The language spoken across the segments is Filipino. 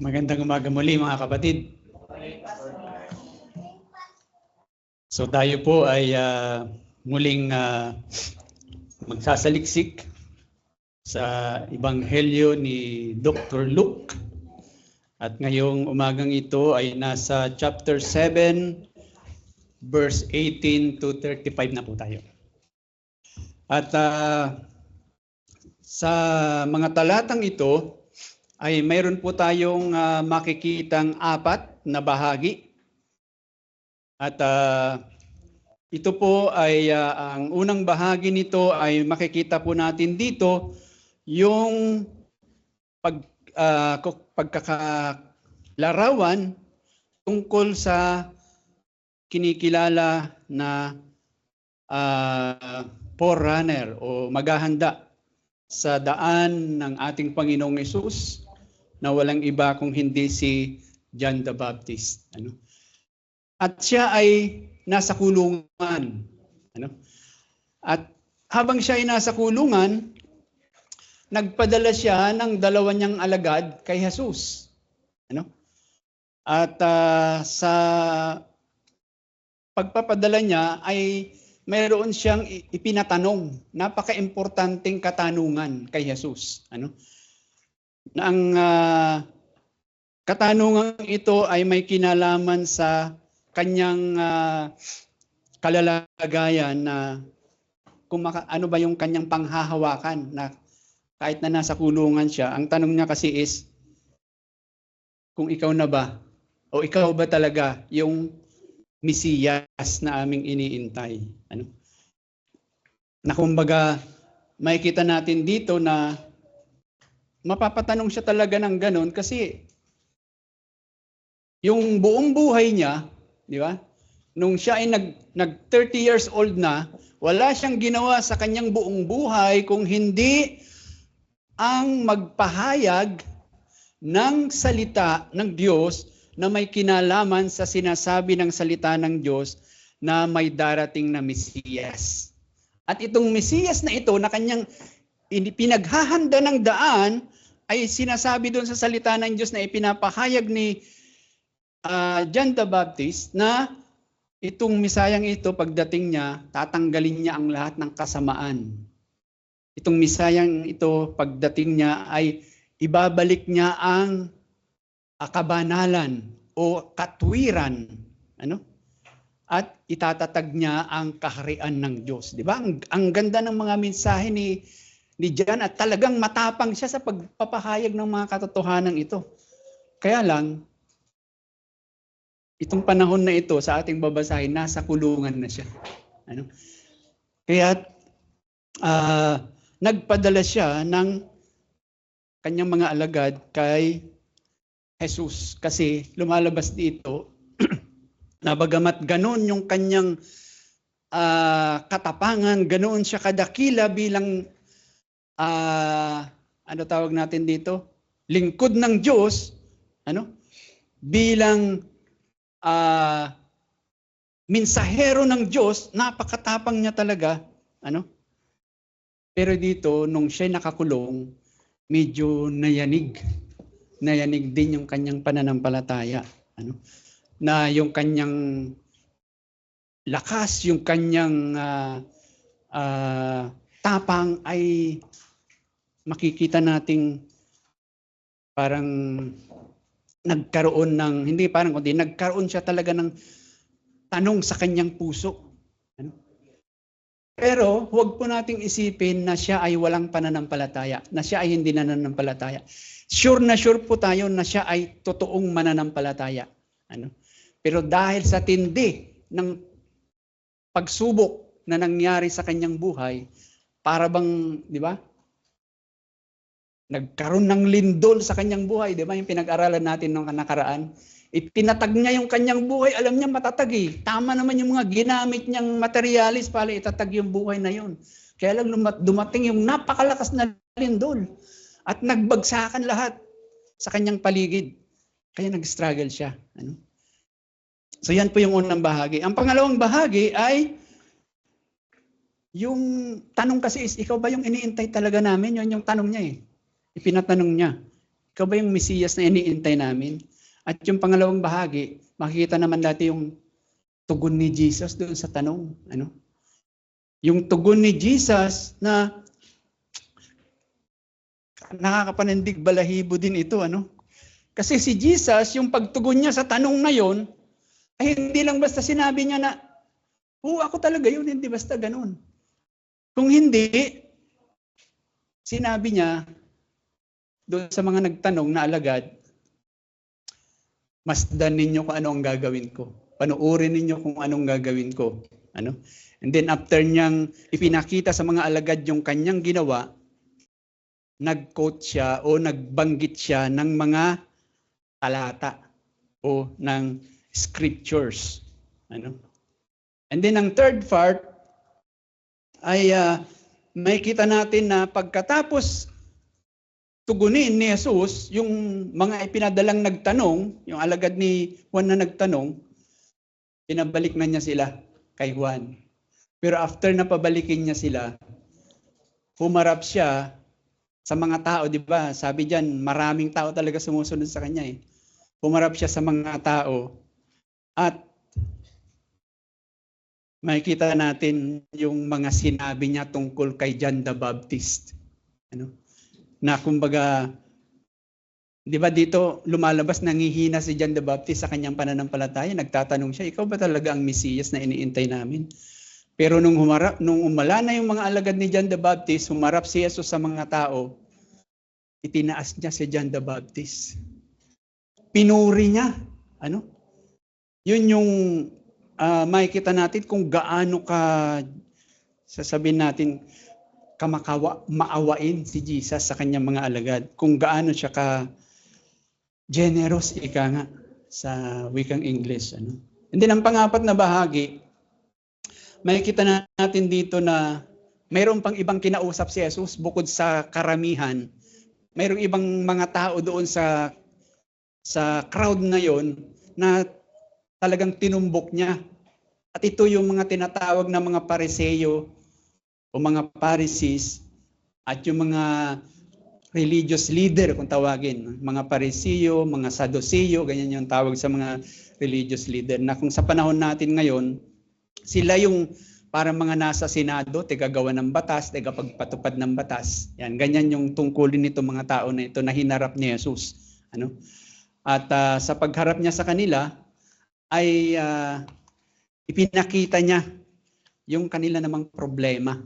Magandang umaga muli mga kapatid. So tayo po ay muling magsasaliksik sa Ebanghelyo ni Dr. Luke. At ngayong umagang ito ay nasa chapter 7, verse 18 to 35 na po tayo. At sa mga talatang ito ay mayroon po tayong makikitang apat na bahagi. At ito po ay ang unang bahagi nito ay makikita po natin dito yung pagkakalarawan tungkol sa kinikilala na forerunner o maghahanda sa daan ng ating Panginoong Hesus na walang iba kung hindi si John the Baptist. At siya ay nasa kulungan. At habang siya ay nasa kulungan, nagpadala siya ng dalawa niyang alagad kay Jesus. At sa pagpapadala niya ay mayroon siyang ipinatanong, napaka-importanting katanungan kay Jesus. Na ang katanungan ito ay may kinalaman sa kanyang kalalagayan na kung ano ba yung kanyang panghahawakan na kahit na nasa kulungan siya. Ang tanong niya kasi is, kung ikaw na ba o ikaw ba talaga yung Mesiyas na aming iniintay? Na kumbaga, makikita natin dito na mapapatanong siya talaga ng ganon kasi yung buong buhay niya, di ba? Nung siya ay nag 30 years old na, wala siyang ginawa sa kanyang buong buhay kung hindi ang magpahayag ng salita ng Diyos na may kinalaman sa sinasabi ng salita ng Diyos na may darating na Mesiyas. At itong Mesiyas na ito na kanyang pinaghahanda ng daan ay sinasabi doon sa salita ng Diyos na ipinapahayag ni John the Baptist na itong Mesayang ito pagdating niya, tatanggalin niya ang lahat ng kasamaan. Itong Mesayang ito pagdating niya ay ibabalik niya ang kabanalan o katwiran. At itatatag niya ang kaharian ng Diyos. Di ba? Ang ganda ng mga mensahe ni John at talagang matapang siya sa pagpapahayag ng mga katotohanan ito. Kaya lang, itong panahon na ito sa ating babasahin, nasa kulungan na siya. Kaya nagpadala siya ng kanyang mga alagad kay Jesus. Kasi lumalabas dito na bagamat ganon yung kanyang katapangan, ganoon siya kadakila bilang ano tawag natin dito? Lingkod ng Diyos, bilang mensahero ng Diyos, napakatapang niya talaga, Pero dito, nung siya nakakulong, medyo nayanig din yung kanyang pananampalataya, Na yung kanyang lakas, yung kanyang tapang ay makikita nating parang nagkaroon ng, hindi parang kundi, nagkaroon siya talaga ng tanong sa kanyang puso. Pero huwag po nating isipin na siya ay walang pananampalataya, na siya ay hindi nananampalataya. Sure na sure po tayo na siya ay totoong mananampalataya. Pero dahil sa tindi ng pagsubok na nangyari sa kanyang buhay, para bang, di ba? Nagkaroon ng lindol sa kanyang buhay, di ba? Yung pinag-aralan natin nung nakaraan. Itinatag niya yung kanyang buhay, alam niya matatag eh. Tama naman yung mga ginamit niyang materialis para itatag yung buhay na yun. Kaya lang dumating yung napakalakas na lindol at nagbagsakan lahat sa kanyang paligid. Kaya nag-struggle siya. So yan po yung unang bahagi. Ang pangalawang bahagi ay yung tanong kasi is, ikaw ba yung iniintay talaga namin? Yun yung tanong niya eh. Ipinatanong niya. Ikaw ba yung Mesiyas na iniintay namin? At yung pangalawang bahagi, makikita naman dati yung tugon ni Jesus doon sa tanong. Ano? Yung tugon ni Jesus na nakakapanindig balahibo din ito. Ano? Kasi si Jesus, yung pagtugon niya sa tanong na yon, ay hindi lang basta sinabi niya na, oo, ako talaga yun, hindi basta ganun. Kung hindi, sinabi niya doon sa mga nagtanong na alagad, masdan ninyo kung ano ang gagawin ko. Panuorin ninyo kung anong gagawin ko. Ano? And then after niyang ipinakita sa mga alagad yung kanyang ginawa, nag-quote siya o nagbanggit siya ng mga talata o ng scriptures. Ano? And then ang third part ay may kita natin na pagkatapos tugunin ni Jesus yung mga ipinadalang nagtanong, yung alagad ni Juan na nagtanong, pinabalik na niya sila kay Juan. Pero after na pabalikin niya sila, humarap siya sa mga tao, di ba? Sabi diyan, maraming tao talaga sumusunod sa kanya eh. Humarap siya sa mga tao at makikita natin yung mga sinabi niya tungkol kay John the Baptist. Ano? Na kumbaga, di ba dito lumalabas, nangihina si John the Baptist sa kanyang pananampalataya. Nagtatanong siya, ikaw ba talaga ang Mesiyas na iniintay namin? Pero nung umala na yung mga alagad ni John the Baptist, humarap si Jesus sa mga tao, itinaas niya si John the Baptist. Pinuri niya. Ano? Yun yung makikita natin kung gaano ka, sasabihin natin, maawain si Jesus sa kanyang mga alagad. Kung gaano siya ka generous, ika nga, sa wikang English. Ano? And then ang pangapat na bahagi, makikita natin dito na mayroon pang ibang kinausap si Jesus bukod sa karamihan. Mayroong ibang mga tao doon sa crowd na yon na talagang tinumbok niya. At ito yung mga tinatawag na mga Pariseo o mga Pharisees at yung mga religious leader kung tawagin. Mga Pariseo, mga Sadduceo, ganyan yung tawag sa mga religious leader. Na kung sa panahon natin ngayon, sila yung parang mga nasa Senado, tigagawa ng batas, tigapagpatupad ng batas. Yan, ganyan yung tungkulin nito mga tao na ito na hinarap ni Jesus. Ano? At sa pagharap niya sa kanila, ay ipinakita niya yung kanila namang problema.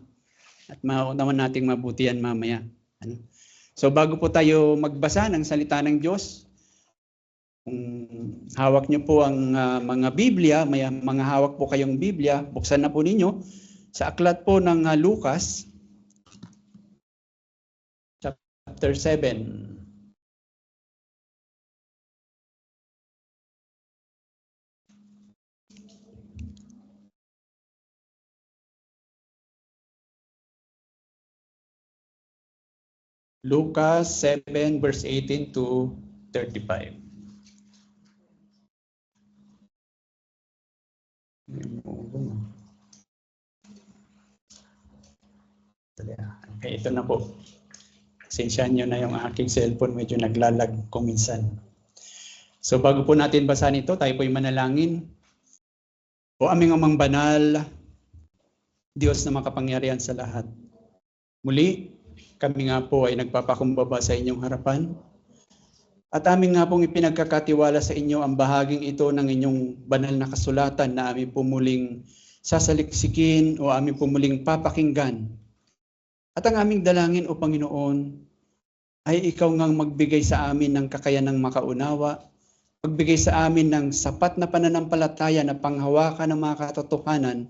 At maunawan nating mabuti yan mamaya. Ano? So bago po tayo magbasa ng salita ng Diyos, kung hawak niyo po ang mga Biblia, may mga hawak po kayong Biblia, buksan na po ninyo sa aklat po ng Lucas, chapter 7. Lucas 7 verse 18 to 35. Okay, ito na po. Pasensyahan nyo na yung aking cellphone, medyo naglalag kung minsan. So bago po natin basahin ito, tayo po'y manalangin. O aming amang banal, Diyos na makapangyarihan sa lahat. Muli, kami nga po ay nagpapakumbaba sa inyong harapan. At amin nga pong ipinagkakatiwala sa inyo ang bahaging ito ng inyong banal na kasulatan na amin pumuling sasaliksikin o amin pumuling papakinggan. At ang aming dalangin o Panginoon ay ikaw ngang magbigay sa amin ng kakayanang makaunawa, magbigay sa amin ng sapat na pananampalataya na panghawakan ng mga katotohanan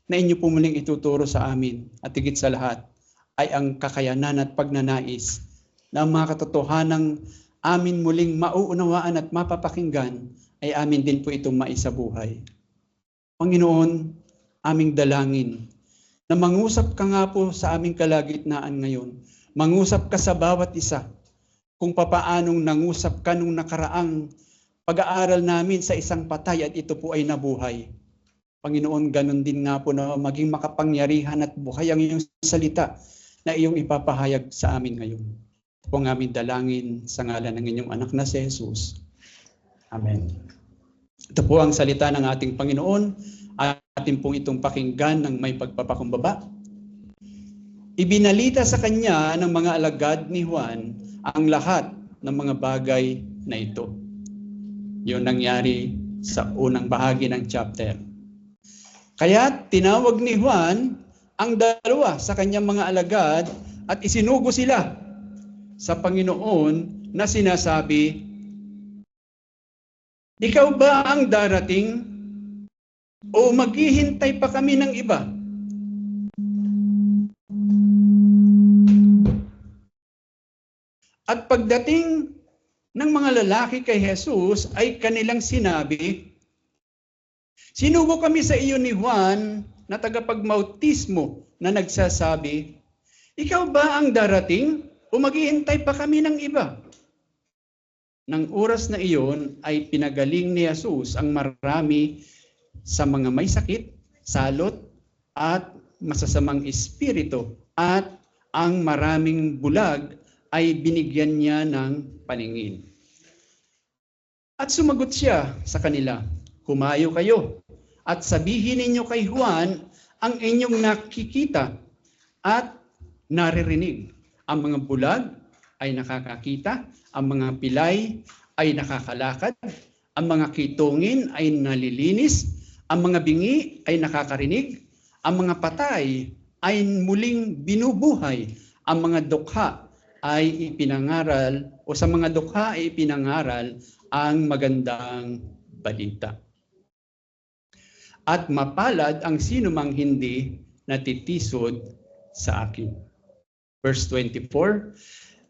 na inyo pumuling ituturo sa amin. At higit sa lahat ay ang kakayanan at pagnanais na ang mga katotohanang amin muling mauunawaan at mapapakinggan ay amin din po itong maisabuhay. Panginoon, aming dalangin na mangusap ka nga po sa aming kalagitnaan ngayon. Mangusap ka sa bawat isa kung papaanong nangusap ka nung nakaraang pag-aaral namin sa isang patay at ito po ay nabuhay. Panginoon, ganun din nga po na maging makapangyarihan at buhay ang iyong salita na iyong ipapahayag sa amin ngayon. po ang aming dalangin sa ngalan ng inyong anak na si Jesus. Amen. Ito po ang salita ng ating Panginoon. Atin pong itong pakinggan ng may pagpapakumbaba. Ibinalita sa kanya ng mga alagad ni Juan ang lahat ng mga bagay na ito. Yun nangyari sa unang bahagi ng chapter. Kaya tinawag ni Juan ang dalawa sa kanyang mga alagad at isinugo sila sa Panginoon na sinasabi, "Ikaw ba ang darating o maghihintay pa kami ng iba?" At pagdating ng mga lalaki kay Jesus ay kanilang sinabi, "Sinugo kami sa iyo ni Juan na tagapagmautismo na nagsasabi, ikaw ba ang darating o maghihintay pa kami ng iba?" Nang oras na iyon ay pinagaling ni Jesus ang marami sa mga may sakit, salot at masasamang espiritu, at ang maraming bulag ay binigyan niya ng paningin. At sumagot siya sa kanila, "Humayo kayo at sabihin ninyo kay Juan ang inyong nakikita at naririnig. Ang mga bulag ay nakakakita, ang mga pilay ay nakakalakad, ang mga kitungin ay nalilinis, ang mga bingi ay nakakarinig, ang mga patay ay muling binubuhay, ang mga dukha ay ipinangaral o sa mga dukha ay ipinangaral ang magandang balita. At mapalad ang sinumang hindi natitisod sa akin." Verse 24,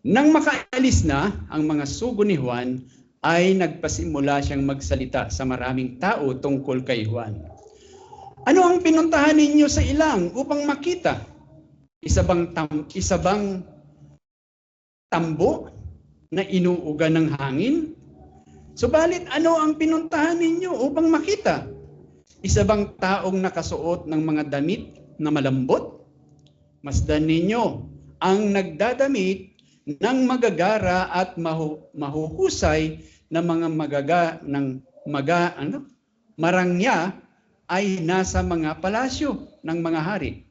nang makaalis na ang mga sugo ni Juan, ay nagpasimula siyang magsalita sa maraming tao tungkol kay Juan. "Ano ang pinuntahan ninyo sa ilang upang makita? Isa bang tambo na inuuga ng hangin? Subalit ano ang pinuntahan ninyo upang makita? Isa bang taong nakasuot ng mga damit na malambot? Masdan ninyo ang nagdadamit ng magagara at mahuhusay na mga marangya ay nasa mga palasyo ng mga hari.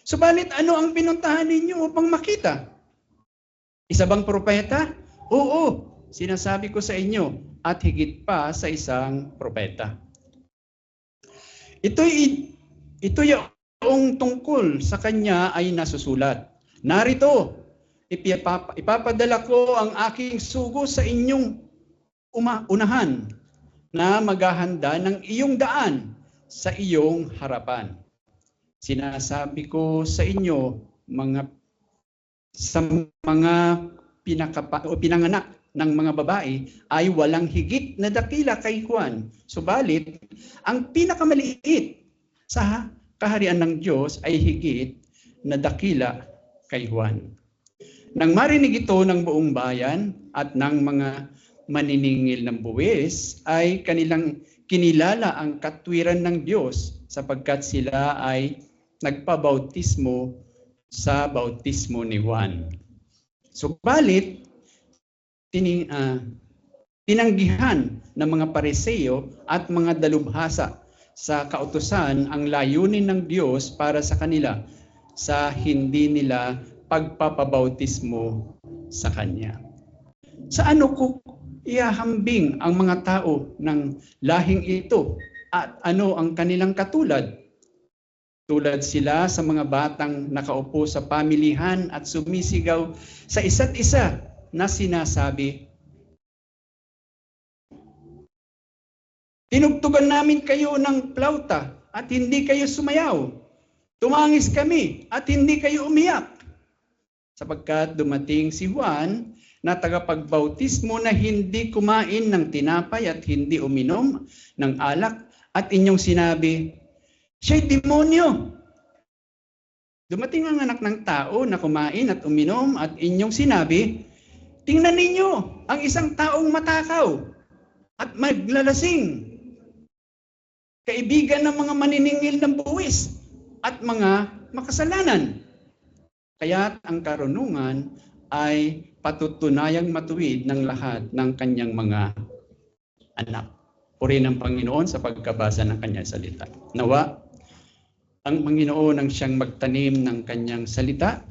Subalit ano ang pinuntahan ninyo upang makita? Isa bang propeta? Oo, sinasabi ko sa inyo, at higit pa sa isang propeta." Ito yung tungkol sa kanya ay nasusulat. "Narito, ipapadala ko ang aking sugo sa inyong unahan na maghahanda ng iyong daan sa iyong harapan. Sinasabi ko sa inyo, sa mga pinanganak ng mga babae ay walang higit na dakila kay Juan. Subalit, ang pinakamaliit sa kaharian ng Diyos ay higit na dakila kay Juan." Nang marinig ito ng buong bayan at ng mga maniningil ng buwis, ay kanilang kinilala ang katwiran ng Diyos sapagkat sila ay nagpabautismo sa bautismo ni Juan. Subalit, tinanggihan ng mga Pariseo at mga dalubhasa sa kautusan ang layunin ng Diyos para sa kanila sa hindi nila pagpapabautismo sa Kanya. Sa ano ko ihahambing ang mga tao ng lahing ito at ano ang kanilang katulad? Tulad sila sa mga batang nakaupo sa pamilihan at sumisigaw sa isa't isa na sinasabi, "Tinugtugan namin kayo ng plauta at hindi kayo sumayaw. Tumangis kami at hindi kayo umiyak." Sapagkat dumating si Juan na tagapagbautismo na hindi kumain ng tinapay at hindi uminom ng alak, at inyong sinabi, "Siya'y demonyo." Dumating ang Anak ng Tao na kumain at uminom, at inyong sinabi, "Tingnan ninyo ang isang taong matakaw at maglalasing, kaibigan ng mga maniningil ng buwis at mga makasalanan." Kaya't ang karunungan ay patutunayang matuwid ng lahat ng kanyang mga anak. Purihin ng Panginoon sa pagkabasa ng kanyang salita. Nawa, ang Panginoon ang siyang magtanim ng kanyang salita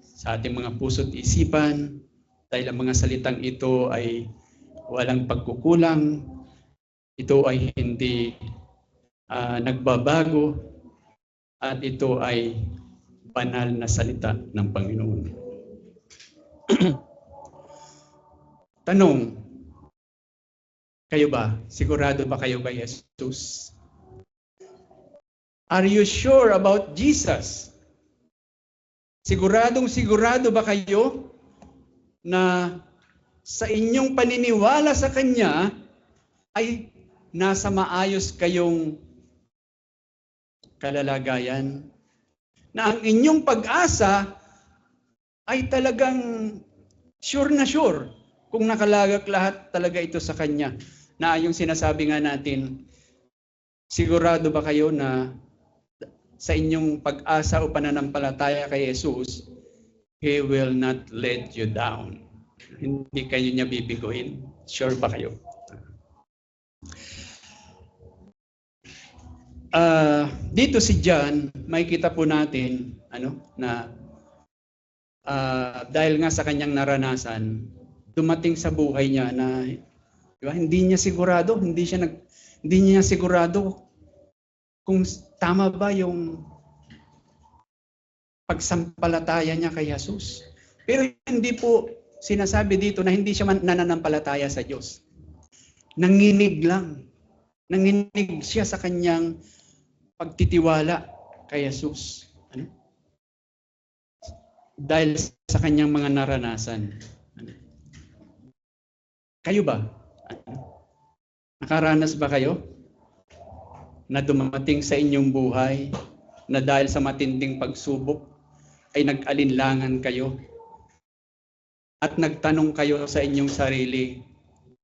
sa ating mga puso't isipan, dahil ang mga salitang ito ay walang pagkukulang, ito ay hindi nagbabago, at ito ay banal na salita ng Panginoon. Tanong, kayo ba? Sigurado ba kayo kay Jesus? Are you sure about Jesus? Sigurado ba kayo na sa inyong paniniwala sa Kanya ay nasa maayos kayong kalalagayan? Na ang inyong pag-asa ay talagang sure na sure kung nakalagak lahat talaga ito sa Kanya. Na yung sinasabi nga natin, sigurado ba kayo na sa inyong pag-asa o pananampalataya kay Jesus, He will not let you down. Hindi kayo niya bibiguin. Sure ba kayo? Dito si John, makikita po natin na dahil nga sa kanyang naranasan, dumating sa buhay niya na hindi niya sigurado kung tama ba yung pagsampalataya niya kay Jesus. Pero hindi po sinasabi dito na hindi siya nananampalataya sa Diyos. Nanginig lang. Nanginig siya sa kanyang pagtitiwala kay Jesus. Dahil sa kanyang mga naranasan. Kayo ba? Nakaranas ba kayo na dumating sa inyong buhay na dahil sa matinding pagsubok ay nag-alinlangan kayo at nagtanong kayo sa inyong sarili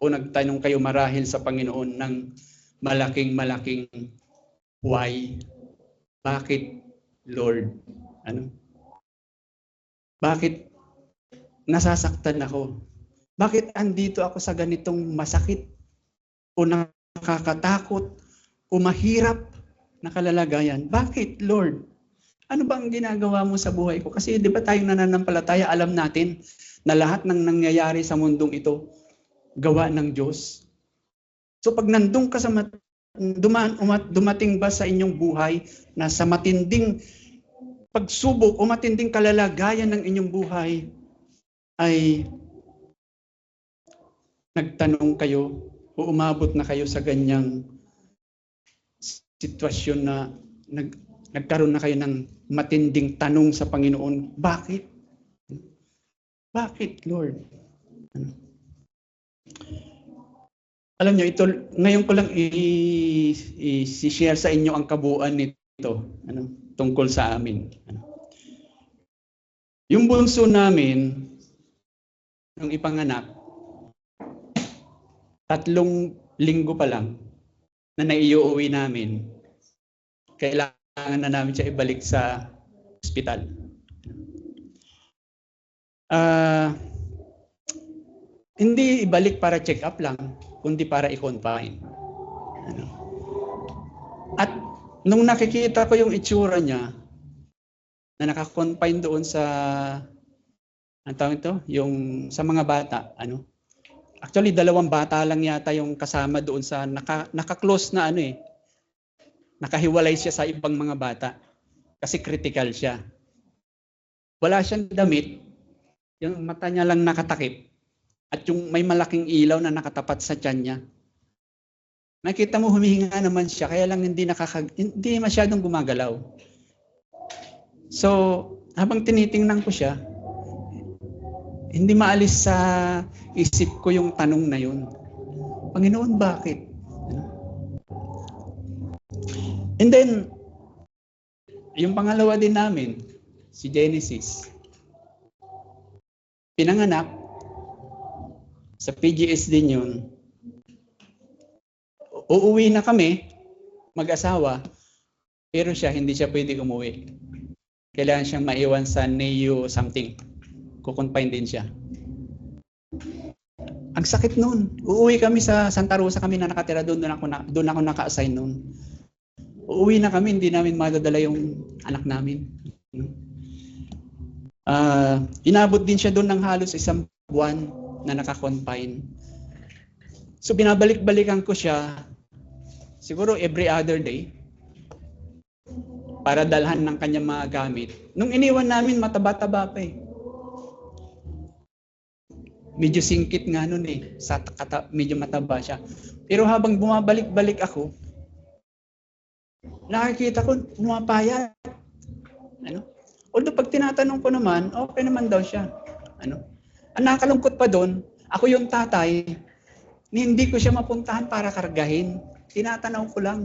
o nagtanong kayo marahil sa Panginoon ng malaking why? Bakit, Lord? Bakit nasasaktan ako? Bakit andito ako sa ganitong masakit o nakakatakot o mahirap na kalalagayan? Bakit, Lord? Ano ba ang ginagawa mo sa buhay ko? Kasi di ba tayong nananampalataya, alam natin na lahat ng nangyayari sa mundong ito, gawa ng Diyos. So pag nandun ka sa dumating ba sa inyong buhay na sa matinding pagsubok o matinding kalalagayan ng inyong buhay ay nagtanong kayo o umabot na kayo sa ganyang sitwasyon na nagkaroon na kayo ng matinding tanong sa Panginoon, bakit? Bakit, Lord? Alam nyo, ito, ngayon ko lang i-share sa inyo ang kabuuan nito tungkol sa amin. Yung bunso namin, nung ipanganak, 3 linggo pa lang na naiuwi namin, kailangan na namin siya ibalik sa ospital. Hindi ibalik para check up lang, kundi para i-confine. At nung nakikita ko yung itsura niya, na naka-confine doon sa, ang tawag ito? Yung sa mga bata, Actually, 2 bata lang yata yung kasama doon sa naka-close na nakahiwalay siya sa ibang mga bata. Kasi critical siya. Wala siyang damit, yung mata niya lang nakatakip. At yung may malaking ilaw na nakatapat sa tiyan niya. Nakita mo humihinga naman siya, kaya lang hindi masyadong gumagalaw. So, habang tinitingnan ko siya, hindi maalis sa isip ko yung tanong na yun. Panginoon, bakit? And then, yung pangalawa din namin, si Genesis. Pinanganak, sa PGS din yun. Uuwi na kami, mag-asawa, pero hindi siya pwede umuwi. Kailangan siyang maiwan sa NEU something. kukonfine din siya. Ang sakit noon. Uuwi kami sa Santa Rosa, kami na nakatira doon, doon ako naka-assign noon. Uuwi na kami, hindi namin madadala yung anak namin. Inabot din siya doon ng halos 1 buwan na naka-confine. So binabalik-balikan ko siya siguro every other day para dalhan ng kanyang mga gamit. Nung iniwan namin, mataba-taba pa eh. Medyo singkit nga nun eh. Medyo mataba siya. Pero habang bumabalik-balik ako, nakikita ko pumapayat. Although pag tinatanong ko naman, okay naman daw siya. Ang nakakalungkot pa doon, ako yung tatay, hindi ko siya mapuntahan para kargahin. Tinatanaw ko lang.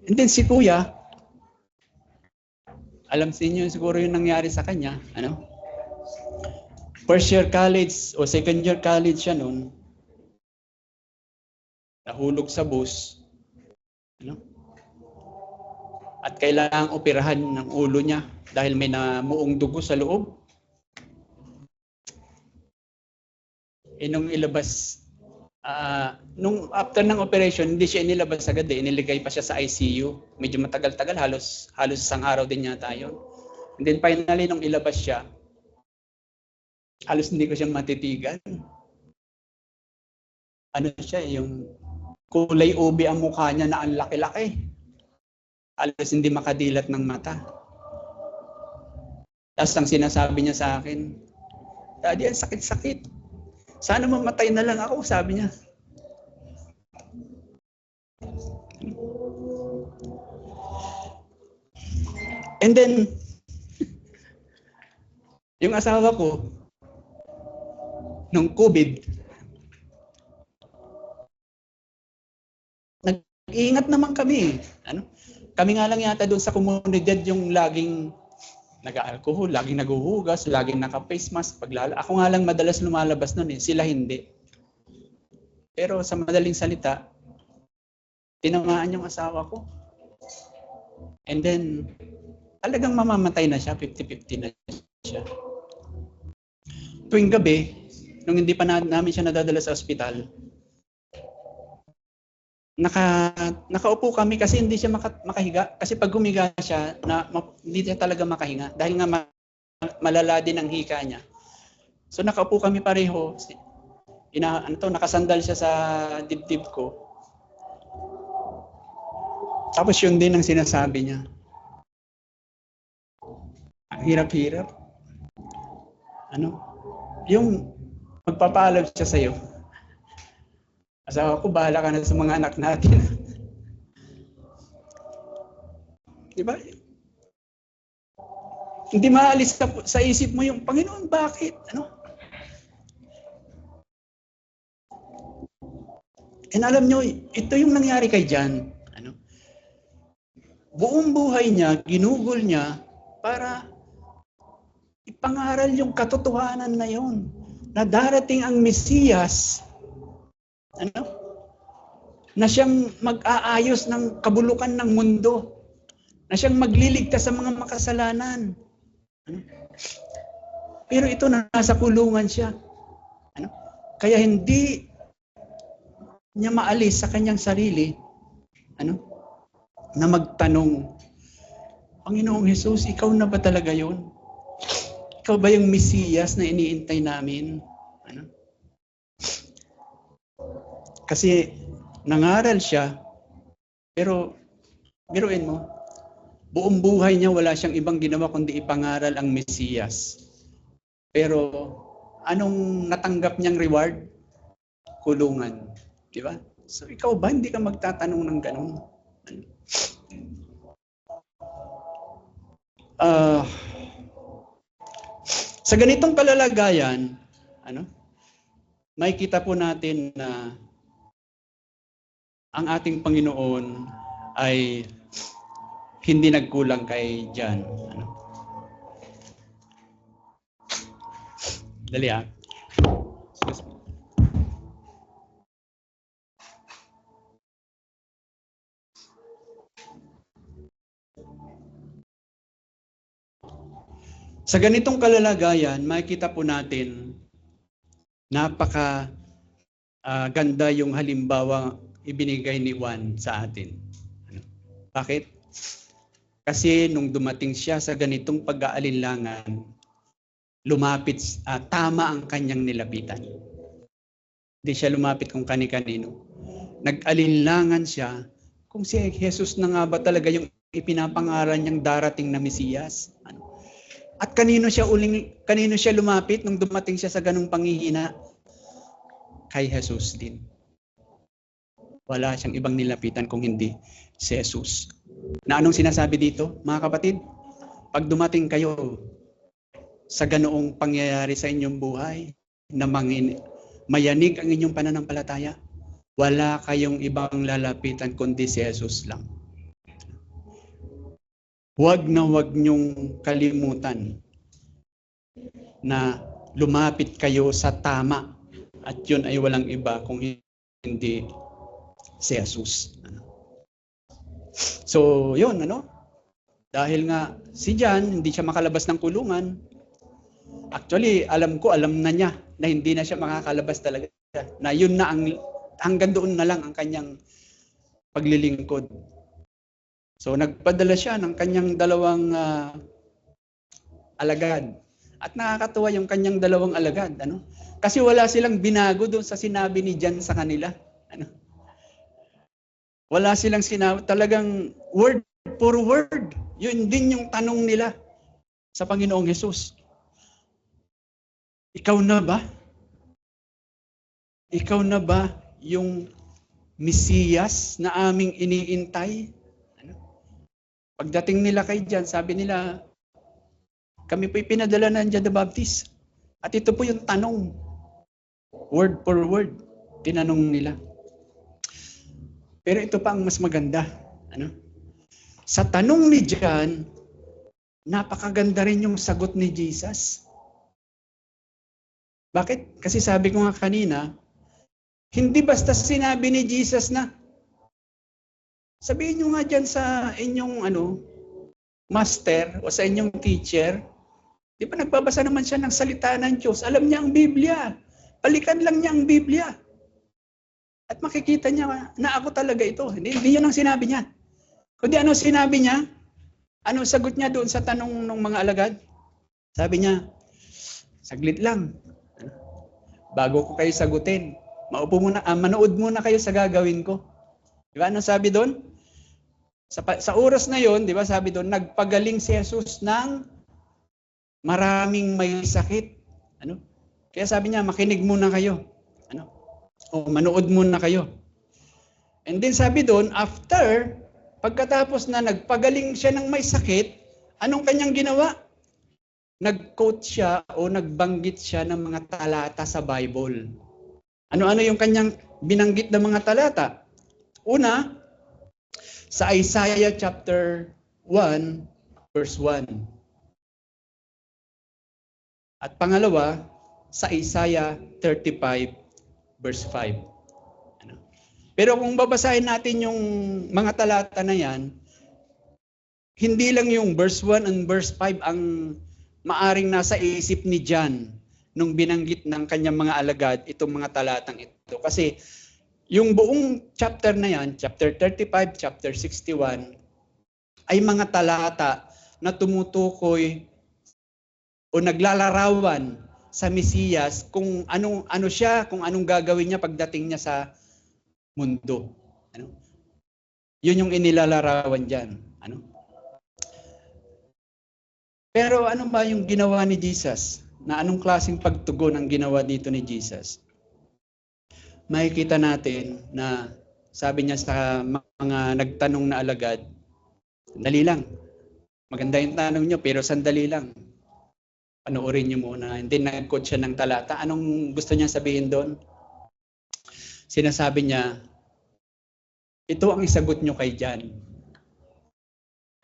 And then si Kuya, alam sa inyo siguro yung nangyari sa kanya, first year college o second year college siya noon, nahulog sa bus, at kailangang operahan ng ulo niya dahil may namuong dugo sa loob. Nung ilabas, nung after ng operation, hindi siya inilabas agad eh. Iniligay pa siya sa ICU. Medyo matagal-tagal, halos isang araw din yata yun. And then finally, nung ilabas siya, halos hindi ko siya matitigan. Siya, yung kulay ube ang mukha niya na ang laki-laki. Halos hindi makadilat ng mata. Tapos ang sinasabi niya sa akin, Daddy, ang sakit-sakit. Sana mamatay na lang ako, sabi niya. And then, yung asawa ko, nung COVID, nag-iingat naman kami. Kami nga lang yata doon sa komunidad yung laging nag-alcohol, laging naguhugas, laging naka-face mask. Ako nga lang madalas lumalabas noon eh, sila hindi. Pero sa madaling salita, tinamaan yung asawa ko. And then, talagang mamamatay na siya, 50-50 na siya. Tuwing gabi, nung hindi pa namin siya nadadala sa ospital, nakaupo kami kasi hindi siya makahiga. Kasi pag humiga siya, hindi siya talaga makahinga. Dahil nga malala din ang hika niya. So nakaupo kami pareho. Nakasandal siya sa dibdib ko. Tapos yun din ang sinasabi niya. Ang hirap-hirap. Yung magpapaalam siya sa'yo. Asawa ko, bahala ka na sa mga anak natin. Diba? Hindi maalis sa isip mo yung, Panginoon, bakit? And alam nyo, ito yung nangyari kay John. Buong buhay niya, ginugol niya para ipangaral yung katotohanan na yun. Na darating ang Mesiyas, na siyang mag-aayos ng kabulukan ng mundo, na siyang magliligtas sa mga makasalanan. Pero ito, nasa kulungan siya. Kaya hindi niya maalis sa kanyang sarili, na magtanong, Panginoong Jesus, ikaw na ba talaga yun? Ikaw ba yung Mesiyas na iniintay namin? Kasi nangaral siya, pero biruin mo, buong buhay niya wala siyang ibang ginawa kundi ipangaral ang Mesiyas. Pero anong natanggap niyang reward? Kulungan. Di ba? So ikaw ba hindi ka magtatanong ng ganun? Sa ganitong kalalagayan, makikita po natin na ang ating Panginoon ay hindi nagkulang kay John. Dali Sa ganitong kalalagayan, makikita po natin napaka ganda yung halimbawa ibinigay ni Juan sa atin. Bakit? Kasi nung dumating siya sa ganitong pag-aalinlangan, lumapit, tama ang kanyang nilapitan. Hindi siya lumapit kung kani-kanino. Nag-alinlangan siya kung si Jesus na nga ba talaga yung ipinapangaral niyang darating na Mesiyas. At kanino siya lumapit nung dumating siya sa ganung panghihina? Kay Jesus din. Wala siyang ibang nilapitan kung hindi si Jesus. Na anong sinasabi dito, mga kapatid? Pag dumating kayo sa ganoong pangyayari sa inyong buhay, na mayanig ang inyong pananampalataya, wala kayong ibang lalapitan kundi si Jesus lang. Huwag na huwag niyong kalimutan na lumapit kayo sa tama at yun ay walang iba kung hindi si Jesus. So, yun, dahil nga si John, hindi siya makalabas ng kulungan. Actually, alam na niya na hindi na siya makakalabas talaga. Na yun na hanggang doon na lang ang kanyang paglilingkod. So, nagpadala siya ng kanyang dalawang alagad. At nakakatuwa yung kanyang dalawang alagad. Kasi wala silang binago doon sa sinabi ni John sa kanila. Wala silang sinabi. Talagang word for word. Yun din yung tanong nila sa Panginoong Hesus. Ikaw na ba? Ikaw na ba yung Mesiyas na aming iniintay? Pagdating nila kay John, sabi nila, kami po'y pinadala ng John the Baptist. At ito po yung tanong. Word for word. Tinanong nila. Pero ito pa ang mas maganda. Sa tanong ni John, napakaganda rin yung sagot ni Jesus. Bakit? Kasi sabi ko nga kanina, hindi basta sinabi ni Jesus na, sabihin nyo nga dyan sa inyong master o sa inyong teacher, di ba nagbabasa naman siya ng salita ng Diyos? Alam niya ang Biblia. Balikan lang niya ang Biblia. At makikita niya na ako talaga ito. Hindi yun ang sinabi niya. Kundi ano sinabi niya? Ano sagot niya doon sa tanong ng mga alagad? Sabi niya, saglit lang. Bago ko kayo sagutin, manood muna kayo sa gagawin ko. Di ba? Ano sabi doon? Sa oras na yon, di ba sabi doon, nagpagaling si Jesus ng maraming may sakit. Kaya sabi niya, makinig muna kayo. O manood muna kayo. And then sabi doon, pagkatapos na nagpagaling siya ng may sakit, anong kanyang ginawa? Nag-quote siya o nagbanggit siya ng mga talata sa Bible. Ano-ano yung kanyang binanggit na mga talata? Una, sa Isaiah chapter 1, verse 1. At pangalawa, sa Isaiah 35, verse 5. Pero kung babasahin natin yung mga talata na yan, hindi lang yung verse 1 and verse 5 ang maaring nasa isip ni John nung binanggit ng kanyang mga alagad itong mga talatang ito. Kasi yung buong chapter na yan, chapter 35, chapter 61, ay mga talata na tumutukoy o naglalarawan sa Mesiyas kung ano siya, kung anong gagawin niya pagdating niya sa mundo. Yun yung inilalarawan diyan. Pero ano ba yung ginawa ni Jesus? Na anong klaseng pagtugon ang ginawa dito ni Jesus? Makikita natin na sabi niya sa mga nagtanong na alagad, sandali lang. Maganda yung tanong niyo pero sandali lang. Panoorin niyo muna. And then nag-quote siya ng talata. Anong gusto niya sabihin doon? Sinasabi niya, ito ang isagot niyo kay John.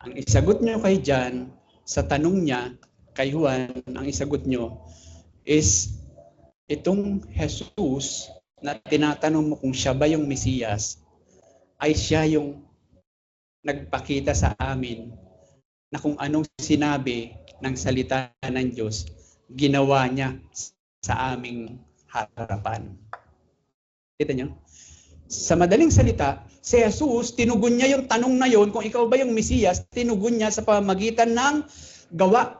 Ang isagot niyo kay John, sa tanong niya kay Juan, ang isagot niyo is itong Jesus na tinatanong mo kung siya ba yung Mesiyas, ay siya yung nagpakita sa amin na kung anong sinabi ng salita ng Diyos, ginawa niya sa aming harapan. Kita niyo? Sa madaling salita, si Jesus, tinugon niya yung tanong na yon, kung ikaw ba yung Mesiyas, tinugon niya sa pamamagitan ng gawa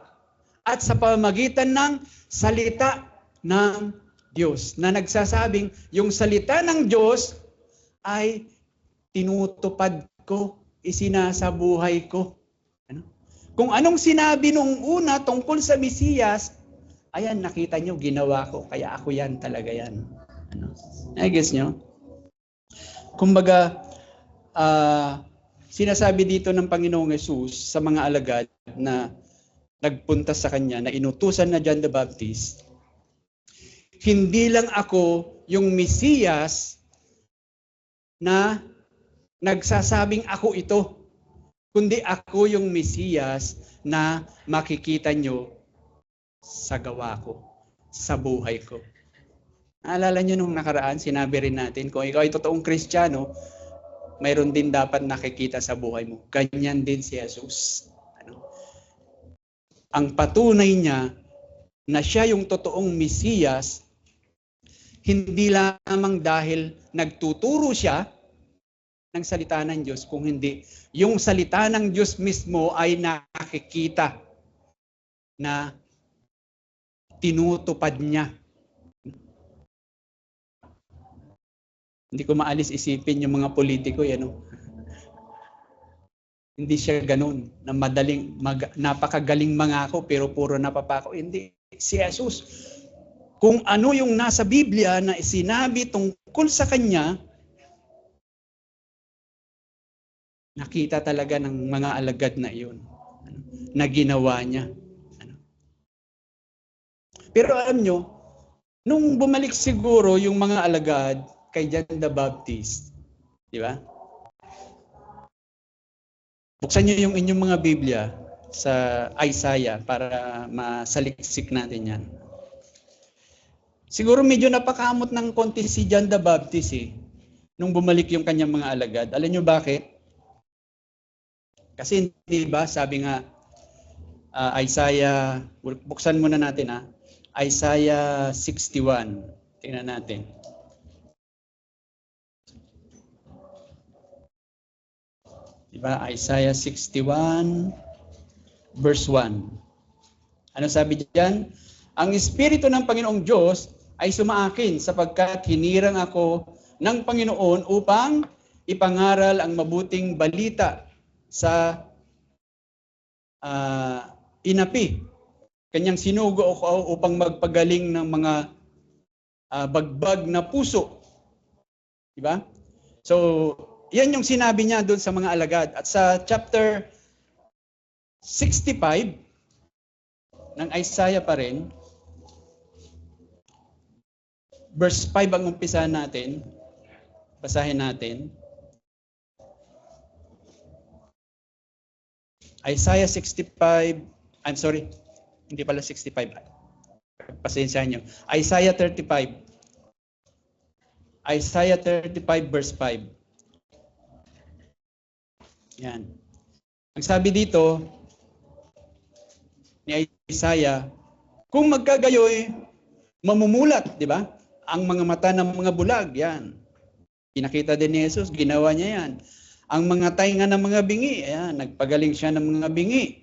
at sa pamamagitan ng salita ng Diyos na nagsasabing yung salita ng Diyos ay tinutupad ko, isinasabuhay ko. Ano? Kung anong sinabi nung una tungkol sa Mesiyas, ayan, nakita nyo, ginawa ko, kaya ako yan, talaga yan. Ano? I guess nyo? Kumbaga, sinasabi dito ng Panginoong Yesus sa mga alagad na nagpunta sa kanya, na inutusan na John the Baptist, hindi lang ako yung Mesiyas na nagsasabing ako ito, kundi ako yung Mesiyas na makikita nyo sa gawa ko, sa buhay ko. Naalala nyo nung nakaraan, sinabi rin natin, kung ikaw ay totoong Kristiyano, mayroon din dapat nakikita sa buhay mo. Ganyan din si Jesus. Ano? Ang patunay niya na siya yung totoong Mesiyas, hindi lamang dahil nagtuturo siya ng salita ng Diyos, kung hindi, yung salita ng Diyos mismo ay nakikita na tinutupad niya. Hindi ko maalis isipin yung mga politiko, yan. Hindi siya ganun, na napakagaling mangako pero puro napapako. Hindi. Si Jesus, kung ano yung nasa Biblia na sinabi tungkol sa kanya, nakita talaga ng mga alagad na iyon, na ginawa niya. Pero alam nyo, nung bumalik siguro yung mga alagad kay John the Baptist, di ba? Buksan nyo yung inyong mga Biblia sa Isaiah para masaliksik natin yan. Siguro medyo napakamot ng konti si John the Baptist nung bumalik yung kanyang mga alagad. Alam nyo bakit? Kasi hindi ba, sabi nga, Isaiah, buksan muna natin Isaiah 61. Tingnan natin. Diba? Isaiah 61, verse 1. Ano sabi diyan? Ang Espiritu ng Panginoong Diyos ay sumaakin sapagkat hinirang ako ng Panginoon upang ipangaral ang mabuting balita sa inapi. Kanyang sinugo ako upang magpagaling ng mga bagbag na puso. Diba? So, yan yung sinabi niya doon sa mga alagad. At sa chapter 65 ng Isaiah pa rin, verse 5 ang umpisahan natin. Basahin natin. Isaiah 65, I'm sorry, hindi pala 65. Pasensyahan nyo. Isaiah 35. Isaiah 35 verse 5. Yan. Ang sabi dito ni Isaiah, kung magkagayoy, mamumulat, di ba? Ang mga mata ng mga bulag, yan. Pinakita din ni Jesus, ginawa niya yan. Ang mga tainga ng mga bingi, ayan, nagpagaling siya ng mga bingi,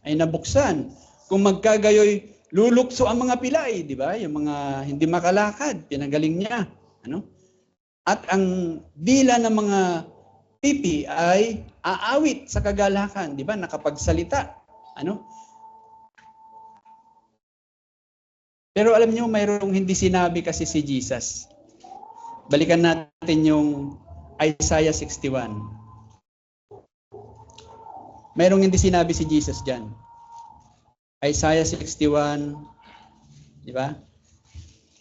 ay nabuksan. Kung magkagayoy, lulukso ang mga pilay, di ba? Yung mga hindi makalakad, pinagaling niya. Ano? At ang dila ng mga pipi ay aawit sa kagalakan, di ba? Nakapagsalita. Ano? Pero alam niyo, mayroong hindi sinabi kasi si Jesus. Balikan natin yung Isaiah 61. Mayroong hindi sinabi si Jesus diyan. Isaiah 61, di ba?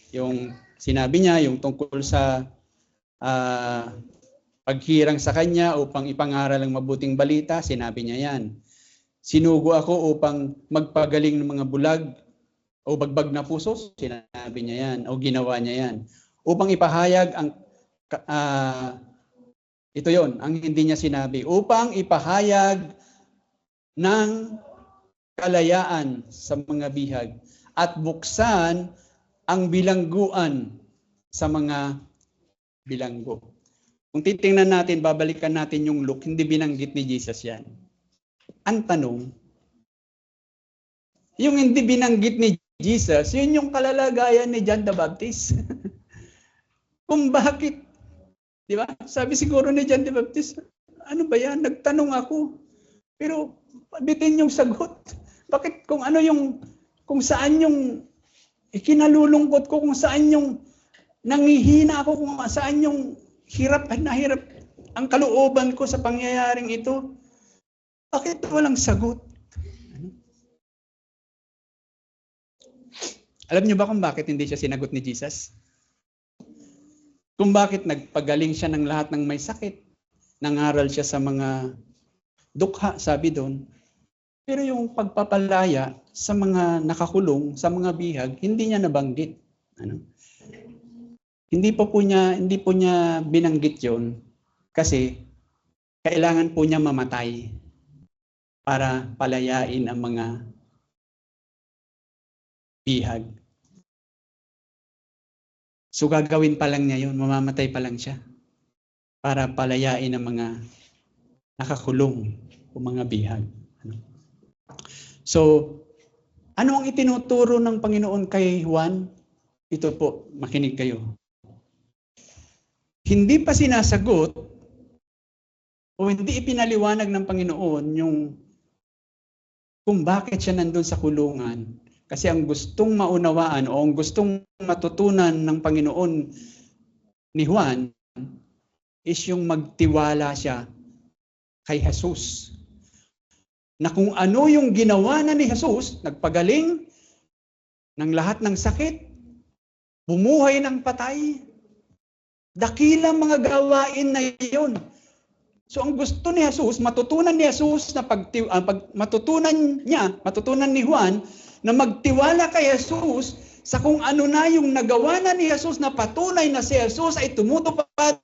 Yung sinabi niya, yung tungkol sa paghirang sa kanya upang ipangaral ang mabuting balita, sinabi niya yan. Sinugo ako upang magpagaling ng mga bulag o bagbag na puso, sinabi niya yan, o ginawa niya yan. Upang ipahayag ang, ito yon ang hindi niya sinabi, upang ipahayag ng kalayaan sa mga bihag at buksan ang bilangguan sa mga bilanggo. Kung titingnan natin, babalikan natin yung Luke, hindi binanggit ni Jesus yan. Ang tanong, yung hindi binanggit ni Jesus, yun yung kalalagayan ni John the Baptist. Kung bakit, di ba? Sabi siguro ni John the Baptist, ano ba yan? Nagtanong ako. Pero bitin yung sagot. Bakit kung ano yung, kung saan yung ikinalulungkot ko, kung saan yung nangihina ako, kung saan yung hirap at nahirap ang kalooban ko sa pangyayaring ito, bakit walang sagot? Alam niyo ba kung bakit hindi siya sinagot ni Jesus? Kung bakit nagpagaling siya ng lahat ng may sakit, nangaral siya sa mga dukha, sabi doon. Pero yung pagpapalaya sa mga nakakulong, sa mga bihag, hindi niya nabanggit. Ano? Hindi po niya binanggit 'yon kasi kailangan po niya mamatay para palayain ang mga bihag. So gagawin pa lang niya 'yon, mamamatay pa lang siya para palayain ang mga nakakulong o mga bihag. So, ano ang itinuturo ng Panginoon kay Juan? Ito po, makinig kayo. Hindi pa sinasagot o hindi ipinaliwanag ng Panginoon yung kung bakit siya nandun sa kulungan. Kasi ang gustong maunawaan o ang gustong matutunan ng Panginoon ni Juan is yung magtiwala siya kay Jesus. Na kung ano yung ginawa na ni Jesus, nagpagaling ng lahat ng sakit, bumuhay ng patay, dakilang mga gawain na iyon. So ang gusto ni Jesus, matutunan ni Jesus na matutunan ni Juan na magtiwala kay Jesus sa kung ano na yung nagawa na ni Jesus na patunay na si Jesus ay tumutupad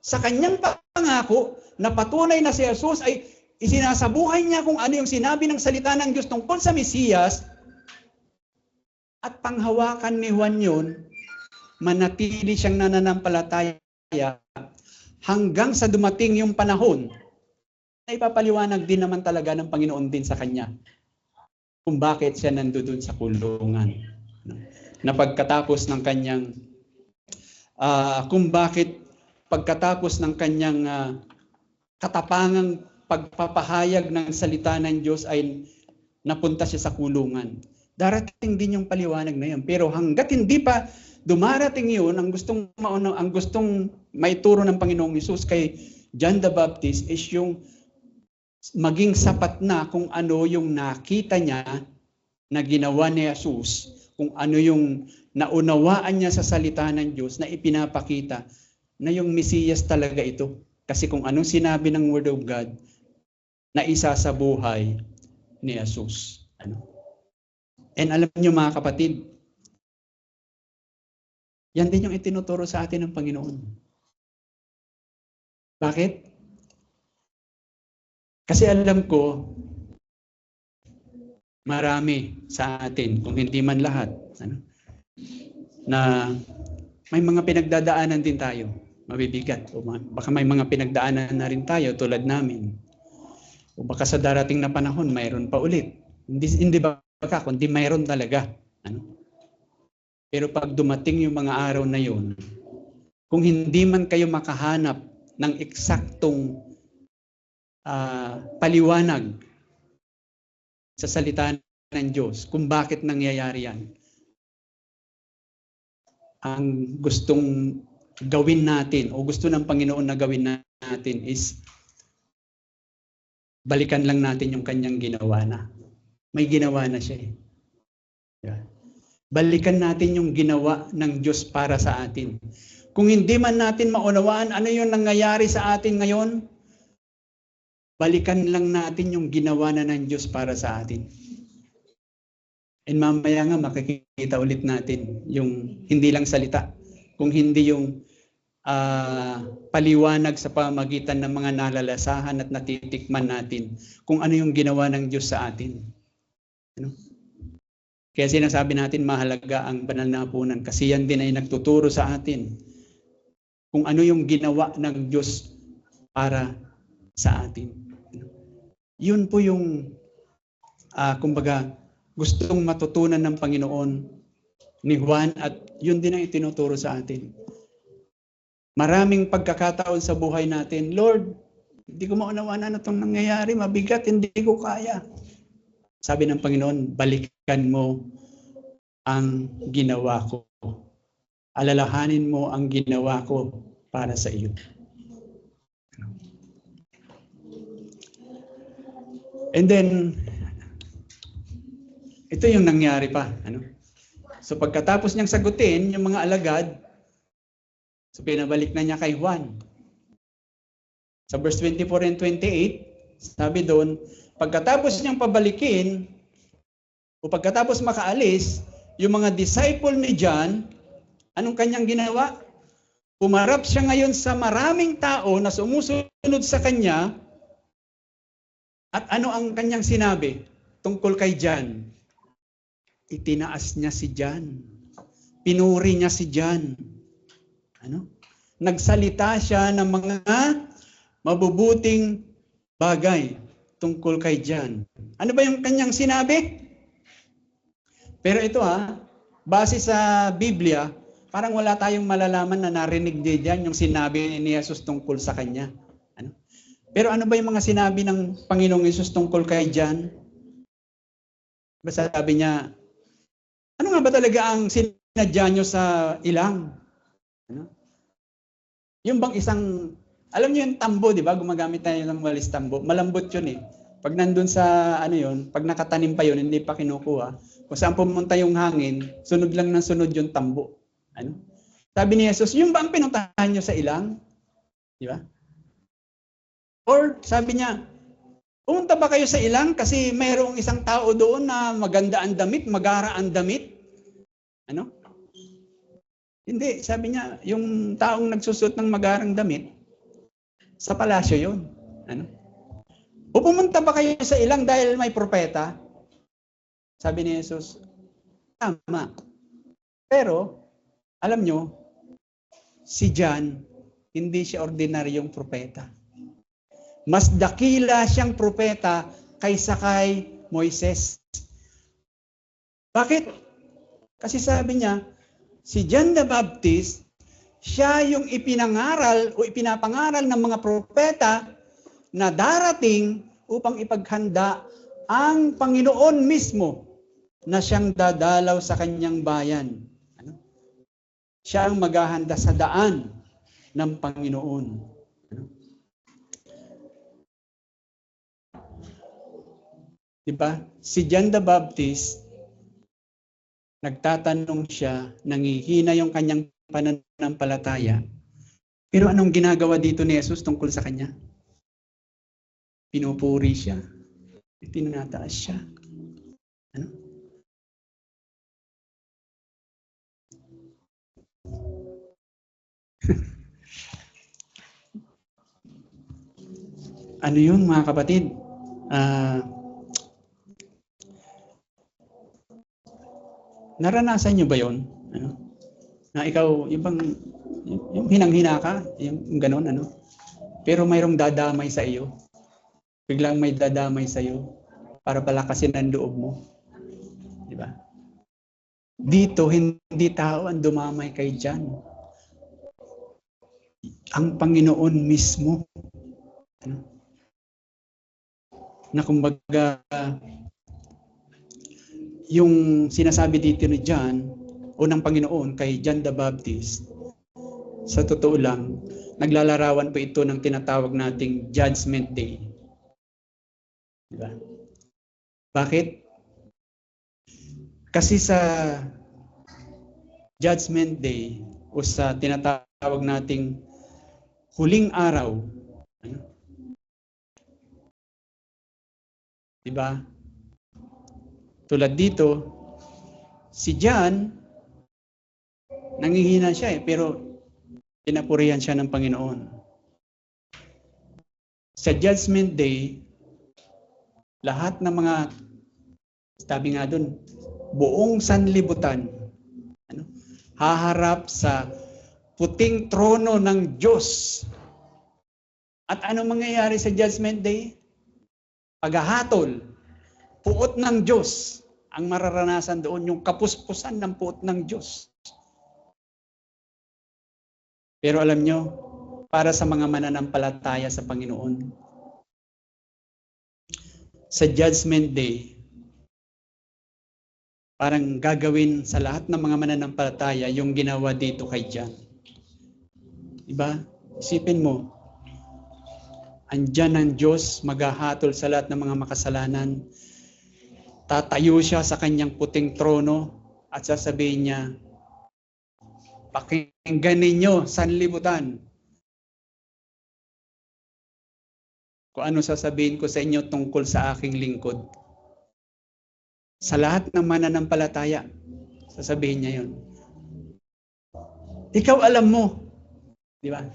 sa kanyang pangako, na patunay na si Jesus ay isinasabuhay niya kung ano yung sinabi ng salita ng Diyos tungkol sa Mesiyas, at panghawakan ni Juan yun, manatili siyang nananampalataya hanggang sa dumating yung panahon na ipapaliwanag din naman talaga ng Panginoon din sa kanya kung bakit siya nandoon sa kulungan. Na pagkatapos ng kanyang kung bakit pagkatapos ng kanyang katapangang pagpapahayag ng salita ng Diyos ay napunta siya sa kulungan. Darating din yung paliwanag na yun. Pero hanggat hindi pa dumarating yun, ang gustong maituro ng Panginoong Hesus kay John the Baptist is yung maging sapat na kung ano yung nakita niya na ginawa ni Jesus, kung ano yung naunawaan niya sa salita ng Diyos na ipinapakita na yung Mesiyas talaga ito. Kasi kung anong sinabi ng Word of God na isa sa buhay ni Jesus. And alam niyo mga kapatid, yan din yung itinuturo sa atin ng Panginoon. Bakit? Kasi alam ko, marami sa atin, kung hindi man lahat, na may mga pinagdadaanan din tayo, mabibigat. O baka may mga pinagdaanan na rin tayo tulad namin. O baka sa darating na panahon, mayroon pa ulit. Hindi baka, kundi mayroon talaga. Pero pag dumating yung mga araw na yun, kung hindi man kayo makahanap ng eksaktong paliwanag sa salita ng Diyos kung bakit nangyayari yan, ang gustong gawin natin o gusto ng Panginoon na gawin natin is balikan lang natin yung kanyang ginawa na. May ginawa na siya eh. Yeah. Balikan natin yung ginawa ng Diyos para sa atin. Kung hindi man natin maunawaan ano yung nangyayari sa atin ngayon, balikan lang natin yung ginawa na ng Diyos para sa atin. And mamaya nga makikita ulit natin yung hindi lang salita, kung hindi yung paliwanag sa pamagitan ng mga nalalasahan at natitikman natin kung ano yung ginawa ng Diyos sa atin. Ano? Kaya sinasabi natin mahalaga ang banal na hapunan kasi yan din ay nagtuturo sa atin kung ano yung ginawa ng Diyos para sa atin. Yun po yung kumbaga gustong matutunan ng Panginoon ni Juan at yun din ang itinuturo sa atin. Maraming pagkakataon sa buhay natin, Lord, hindi ko maunawaan ano itong nangyayari, mabigat, hindi ko kaya. Sabi ng Panginoon, balikan mo ang ginawa ko. Alalahanin mo ang ginawa ko para sa iyo. And then, ito yung nangyari pa. So pagkatapos niyang sagutin yung mga alagad, so pinabalik na niya kay Juan. Sa verse 24 and 28, sabi doon, pagkatapos niyang pabalikin, o pagkatapos makaalis, yung mga disciple ni John, anong kanyang ginawa? Pumarap siya ngayon sa maraming tao na sumusunod sa kanya, at ano ang kanyang sinabi tungkol kay John? Itinaas niya si John. Pinuri niya si John. Nagsalita siya ng mga mabubuting bagay tungkol kay John. Ano ba yung kanyang sinabi? Pero ito base sa Biblia, parang wala tayong malalaman na narinig diyan yung sinabi ni Jesus tungkol sa kanya. Pero ano ba yung mga sinabi ng Panginoong Hesus tungkol kay John? Sabi niya, ano nga ba talaga ang sinadya nyo sa ilang? Yung bang isang, alam niyo yung tambo, di ba? Gumagamit tayo ng walis tambo. Malambot yun eh. Pag nandun sa, pag nakatanim pa yun, hindi pa kinukuha. Kung saan pumunta yung hangin, sunod lang ng sunod yung tambo. Sabi ni Jesus, yung ba ang pinuntahan nyo sa ilang? Di ba? Or sabi niya, pumunta ba kayo sa ilang kasi mayroong isang tao doon na maganda ang damit, magara ang damit? Hindi, sabi niya, yung taong nagsusuot ng magarang damit, sa palasyo yun. O pumunta ba kayo sa ilang dahil may propeta? Sabi ni Jesus, tama. Pero, alam nyo, si John, hindi siya ordinaryong propeta. Mas dakila siyang propeta kaysa kay Moises. Bakit? Kasi sabi niya, si John the Baptist, siya yung ipinangaral o ipinapangaral ng mga propeta na darating upang ipaghanda ang Panginoon mismo na siyang dadalaw sa kanyang bayan. Siya ang maghahanda sa daan ng Panginoon. Diba? Si John the Baptist, nagtatanong siya, nangihina yung kanyang pananampalataya. Pero anong ginagawa dito ni Jesus tungkol sa kanya? Pinupuri siya. Tinataas siya. Ano yun mga kapatid? Naranasan nyo ba yun? Na ikaw, yung hinang-hina ka, yung ganun, pero mayroong dadamay sa iyo. Biglang may dadamay sa iyo para palakasin ang loob mo. Di ba? Dito, hindi tao ang dumamay kay John. Ang Panginoon mismo. Na kumbaga, yung sinasabi dito ni John o ng Panginoon kay John the Baptist, sa totoo lang, naglalarawan po ito ng tinatawag nating Judgment Day. Diba? Bakit? Kasi sa Judgment Day o sa tinatawag nating huling araw, diba? Tulad dito, si John, nangihina siya pero pinapurihan siya ng Panginoon. Sa Judgment Day, lahat ng mga Sabi nga dun, buong sanlibutan haharap sa puting trono ng Diyos. At ano mangyayari sa Judgment Day? Paghahatol, puot ng Diyos ang mararanasan doon, yung kapuspusan ng puot ng Diyos. Pero alam nyo, para sa mga mananampalataya sa Panginoon, sa Judgment Day, parang gagawin sa lahat ng mga mananampalataya yung ginawa dito kay John. Diba? Isipin mo, andyan ang Diyos, maghahatol sa lahat ng mga makasalanan. Tatayo siya sa kanyang puting trono at sasabihin niya, pakinggan ninyo, sanlibutan. Kung ano sasabihin ko sa inyo tungkol sa aking lingkod. Sa lahat ng mananampalataya, sasabihin niya yun. Ikaw alam mo, di ba?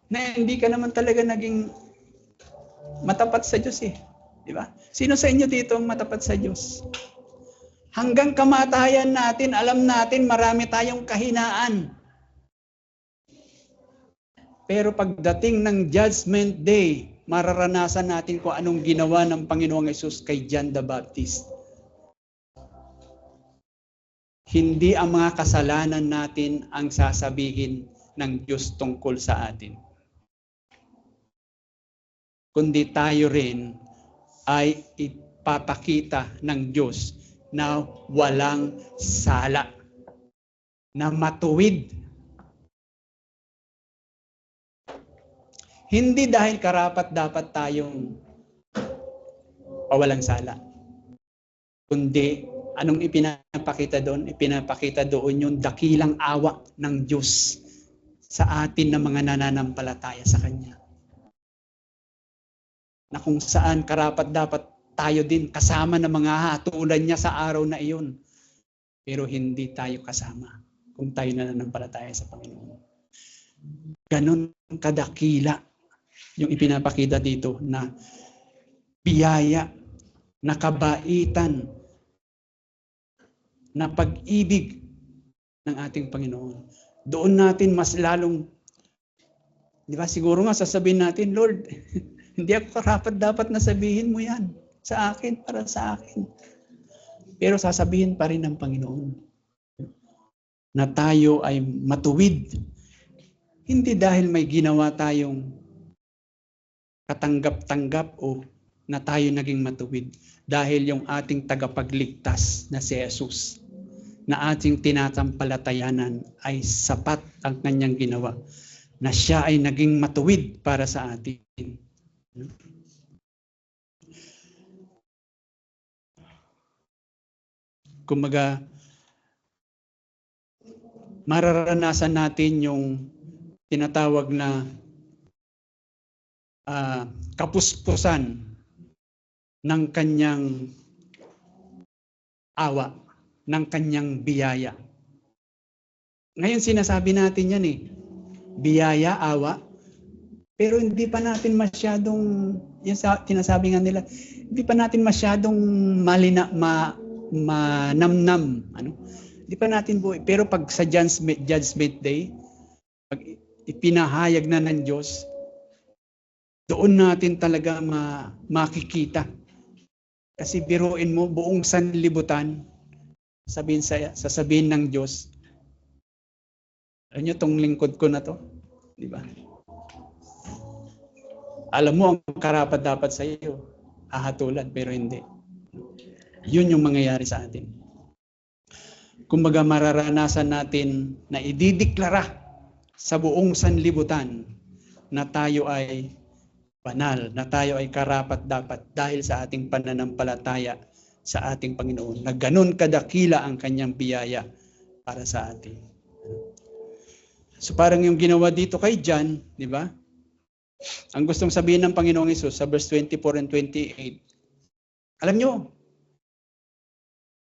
Na hindi ka naman talaga naging matapat sa Diyos eh. Di ba? Sino sa inyo dito ang matapat sa Diyos? Hanggang kamatayan natin, alam natin marami tayong kahinaan. Pero pagdating ng Judgment Day, mararanasan natin kung anong ginawa ng Panginoong Hesus kay John the Baptist. Hindi ang mga kasalanan natin ang sasabihin ng Diyos tungkol sa atin. Kundi tayo rin ay ipapakita ng Diyos na walang sala, na matuwid. Hindi dahil karapat dapat tayong walang sala, kundi anong ipinapakita doon? Ipinapakita doon yung dakilang awa ng Diyos sa atin na mga nananampalataya sa Kanya. Na kung saan karapat dapat tayo din kasama ng mga hatulan niya sa araw na iyon. Pero hindi tayo kasama kung tayo nananampalataya sa Panginoon. Ganon kadakila yung ipinapakita dito na biyaya, na kabaitan, na pag-ibig ng ating Panginoon. Doon natin mas lalong, di ba, siguro nga sasabihin natin, Lord, hindi ako karapat dapat na sabihin mo yan sa akin, para sa akin. Pero sasabihin pa rin ng Panginoon na tayo ay matuwid. Hindi dahil may ginawa tayong katanggap-tanggap o na tayo naging matuwid. Dahil yung ating tagapagligtas na si Jesus, na ating tinatampalatayanan ay sapat ang kanyang ginawa, na siya ay naging matuwid para sa atin. Kumbaga, mararanasan natin yung tinatawag na kapuspusan ng kanyang awa, ng kanyang biyaya. Ngayon sinasabi natin yan eh, biyaya, awa, pero hindi pa natin masyadong, yung tinasabi nga nila, hindi pa natin masyadong manamnam. Hindi pa natin buhay. Pero pag sa Judgment Day, pag ipinahayag na ng Diyos, doon natin talaga makikita. Kasi biruin mo, buong sanlibutan, sasabihin ng Diyos, alam nyo, tong lingkod ko na to, di ba? Alam mo, ang karapat dapat sa iyo, hahatulan, pero hindi. Yun yung mangyayari sa atin. Kumbaga mararanasan natin na idideklara sa buong sanlibutan na tayo ay banal, na tayo ay karapat dapat dahil sa ating pananampalataya sa ating Panginoon, na ganun kadakila ang kanyang biyaya para sa atin. So parang yung ginawa dito kay John, di ba? Ang gustong sabihin ng Panginoong Hesus sa verse 24 and 28, alam nyo,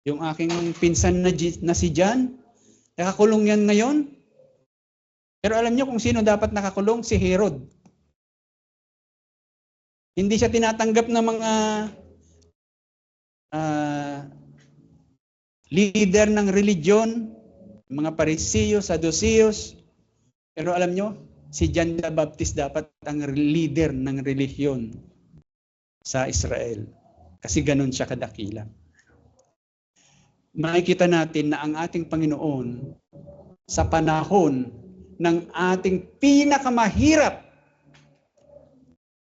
yung aking pinsan na si John, nakakulong yan ngayon. Pero alam nyo kung sino dapat nakakulong? Si Herod. Hindi siya tinatanggap ng mga leader ng religion, mga Pariseo, Saduceos. Pero alam nyo, si John the Baptist dapat ang leader ng relihiyon sa Israel. Kasi ganun siya kadakila. Makikita natin na ang ating Panginoon sa panahon ng ating pinakamahirap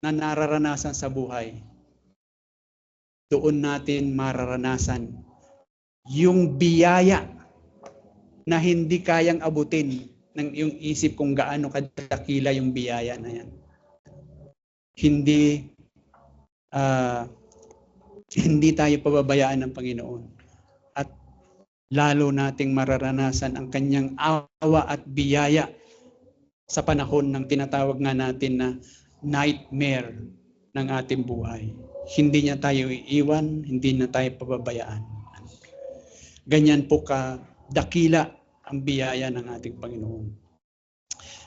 na nararanasan sa buhay, doon natin mararanasan yung biyaya na hindi kayang abutin ng iyong isip kung gaano kadakila yung biyaya na yan. Hindi tayo pababayaan ng Panginoon. At lalo nating mararanasan ang kanyang awa at biyaya sa panahon ng tinatawag nga natin na nightmare ng ating buhay. Hindi niya tayo iiwan, hindi na tayo pababayaan. Ganyan po kadakila ang biyaya ng ating Panginoon.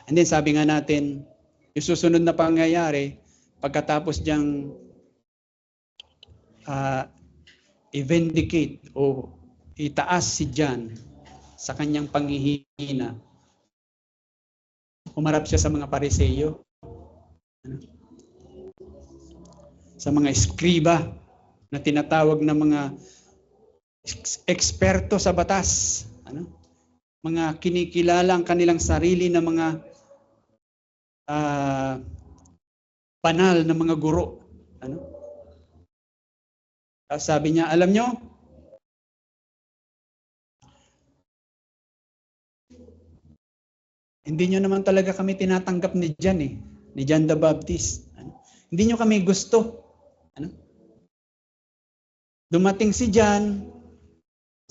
And then sabi nga natin, yung susunod na pangyayari, pagkatapos diyang i-vindicate o itaas si John sa kanyang panghihina, umarap siya sa mga Pariseo, sa mga eskriba na tinatawag na mga eksperto sa batas, mga kinikilala ang kanilang sarili na mga banal na mga guro. Sabi niya, alam nyo, hindi nyo naman talaga kami tinatanggap ni John ni John the Baptist. Hindi nyo kami gusto. Dumating si John,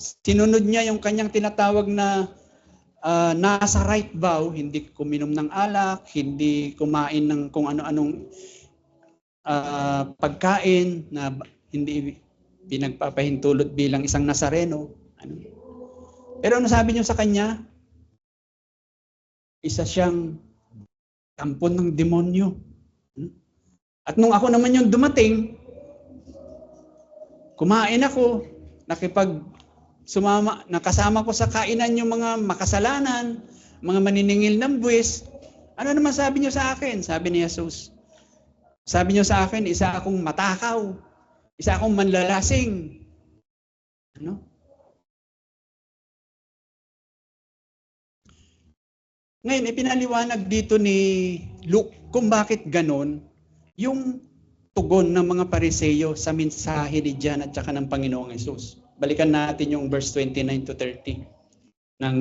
sinunod niya yung kanyang tinatawag na nasa right vow, hindi kuminom ng alak, hindi kumain ng kung ano-anong pagkain na hindi pinagpapahintulot bilang isang Nazareno. Pero ano sabi niyo sa kanya? Isa siyang tampon ng demonyo. At nung ako naman yung dumating, kumain ako, nakasama ko sa kainan yung mga makasalanan, mga maniningil ng buwis. Ano naman sabi niyo sa akin? Sabi ni Jesus. Sabi niyo sa akin, isa akong matakaw, isa akong manlalasing. Ngayon, ipinaliwanag dito ni Luke kung bakit ganon yung tugon ng mga Pariseo sa mensahe ni John at saka ng Panginoong Jesus. Balikan natin yung verse 29 to 30 ng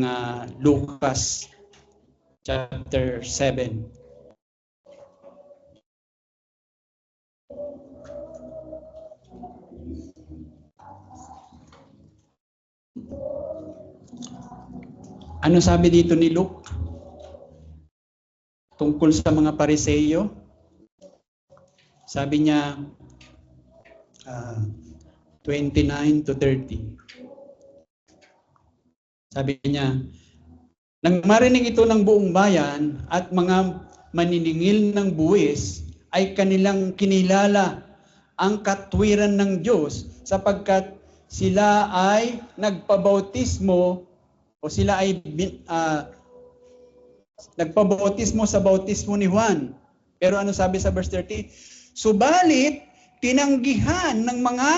Lucas chapter 7. Ano sabi dito ni Luke? Tungkol sa mga Pariseo? Sabi niya, 29 to 30. Sabi niya, nang marinig ito ng buong bayan at mga maniningil ng buwis, ay kanilang kinilala ang katwiran ng Diyos sapagkat sila ay nagpabautismo o sila ay nagpabautismo sa bautismo ni Juan. Pero ano sabi sa verse 30? Subalit, tinanggihan ng mga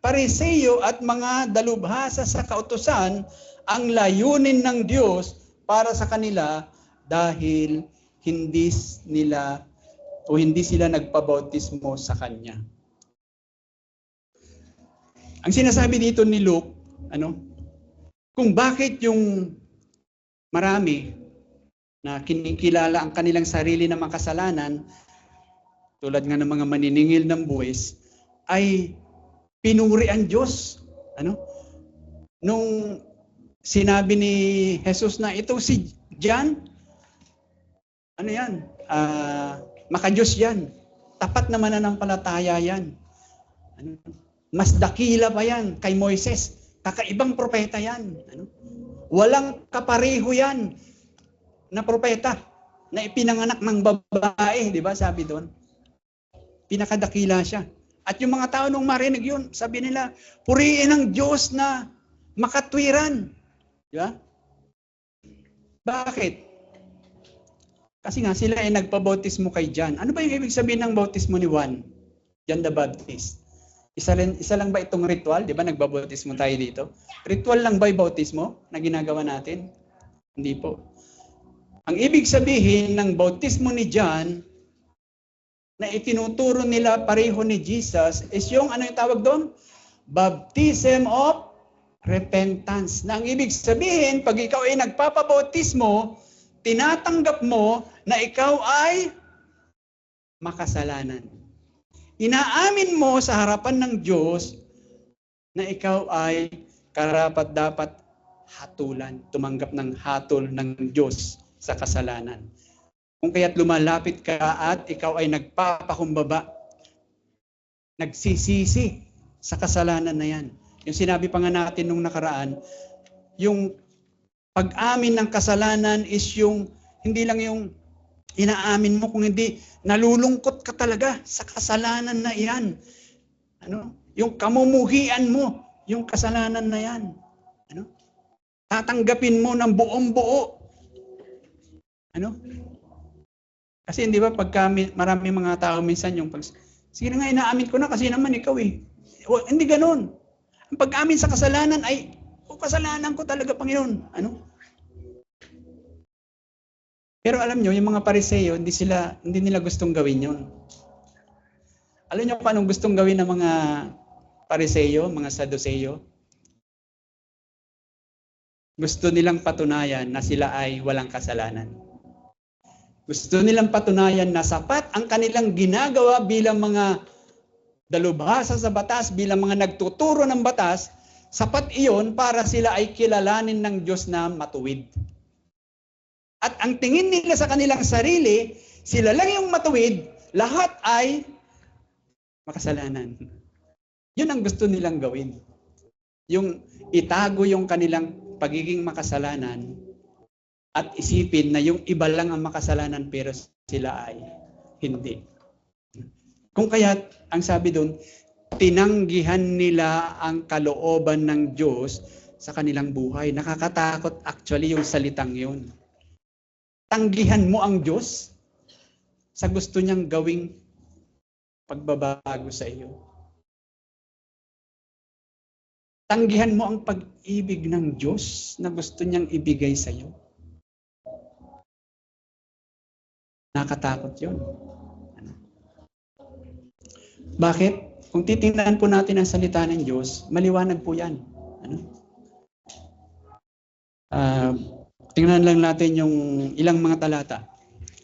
Pariseo at mga dalubhasa sa kautusan ang layunin ng Diyos para sa kanila dahil hindi sila nagpabautismo sa Kanya. Ang sinasabi dito ni Luke, kung bakit yung marami na kinikilala ang kanilang sarili na makasalanan, tulad nga ng mga maniningil ng buwis, ay pinuri ang Diyos. Nung sinabi ni Jesus na ito si John, makadiyos yan. Tapat na mananampalataya yan. Mas dakila pa yan kay Moises. Kakaibang propeta yan. Walang kapareho yan na propeta na ipinanganak ng babae. Di ba sabi doon? Pinakadakila siya. At yung mga tao nung marinig yun, sabi nila, purihin ang Diyos na makatwiran. Di ba? Bakit? Kasi nga sila ay nagpabautismo kay John. Ano ba yung ibig sabihin ng bautismo ni Juan? John the Baptist. Isa lang ba itong ritual? Di ba nagbabautismo tayo dito? Ritual lang ba yung bautismo na ginagawa natin? Hindi po. Ang ibig sabihin ng bautismo ni John na itinuturo nila pareho ni Jesus is yung ano yung tawag doon? Baptism of repentance. Na ang ibig sabihin, pag ikaw ay nagpapabautismo, tinatanggap mo na ikaw ay makasalanan. Inaamin mo sa harapan ng Diyos na ikaw ay karapat-dapat hatulan, tumanggap ng hatol ng Diyos sa kasalanan. Kung kaya't lumalapit ka at ikaw ay nagpapakumbaba, nagsisisi sa kasalanan na yan. Yung sinabi pa nga natin nung nakaraan, yung pag-amin ng kasalanan is yung, hindi lang yung inaamin mo, kung hindi, nalulungkot ka talaga sa kasalanan na iyan. Ano? Yung kamumuhian mo, yung kasalanan na yan. Ano? Tatanggapin mo ng buong buo. Ano? Kasi hindi ba pagka marami mga tao minsan yung sige na nga, inaamin ko na kasi naman ikaw eh. Hindi ganoon. Ang pag-amin sa kasalanan ay, kasalanan ko talaga, Panginoon. Ano? Pero alam nyo, yung mga Pariseo, hindi nila gustong gawin yun. Alam nyo kung anong gustong gawin ng mga Pariseo, mga Saduseo? Gusto nilang patunayan na sila ay walang kasalanan. Gusto nilang patunayan na sapat ang kanilang ginagawa bilang mga dalubhasa sa batas, bilang mga nagtuturo ng batas, sapat iyon para sila ay kilalanin ng Diyos na matuwid. At ang tingin nila sa kanilang sarili, sila lang yung matuwid, lahat ay makasalanan. Yun ang gusto nilang gawin. Yung itago yung kanilang pagiging makasalanan at isipin na yung iba lang ang makasalanan pero sila ay hindi. Kung kaya, ang sabi doon, tinanggihan nila ang kalooban ng Diyos sa kanilang buhay. Nakakatakot actually yung salitang yun. Tanggihan mo ang Diyos sa gusto niyang gawing pagbabago sa iyo. Tanggihan mo ang pag-ibig ng Diyos na gusto niyang ibigay sa iyo. Nakatakot yun. Bakit? Kung titingnan po natin ang salita ng Diyos, maliwanag po yan. Tingnan lang natin yung ilang mga talata.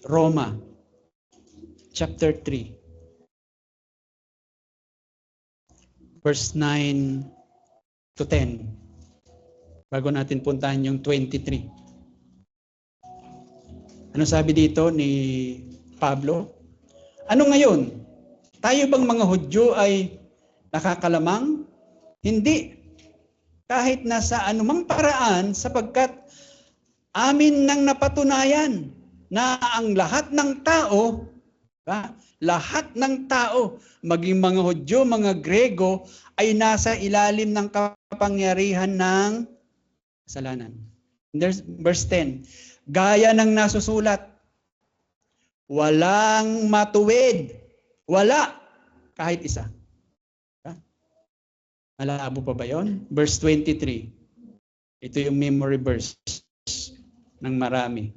Roma, chapter 3. Verse 9 to 10. Bago natin puntahan yung 23. Ano sabi dito ni Pablo? Ano ngayon? Tayo bang mga Hudyo ay nakakalamang? Hindi. Kahit nasa anumang paraan, sapagkat amin nang napatunayan na ang lahat ng tao, maging mga Hudyo, mga Grego, ay nasa ilalim ng kapangyarihan ng kasalanan. Verse 10, gaya ng nasusulat, walang matuwid. Wala. Kahit isa. Malabo pa ba yun? Verse 23. Ito yung memory verse ng marami.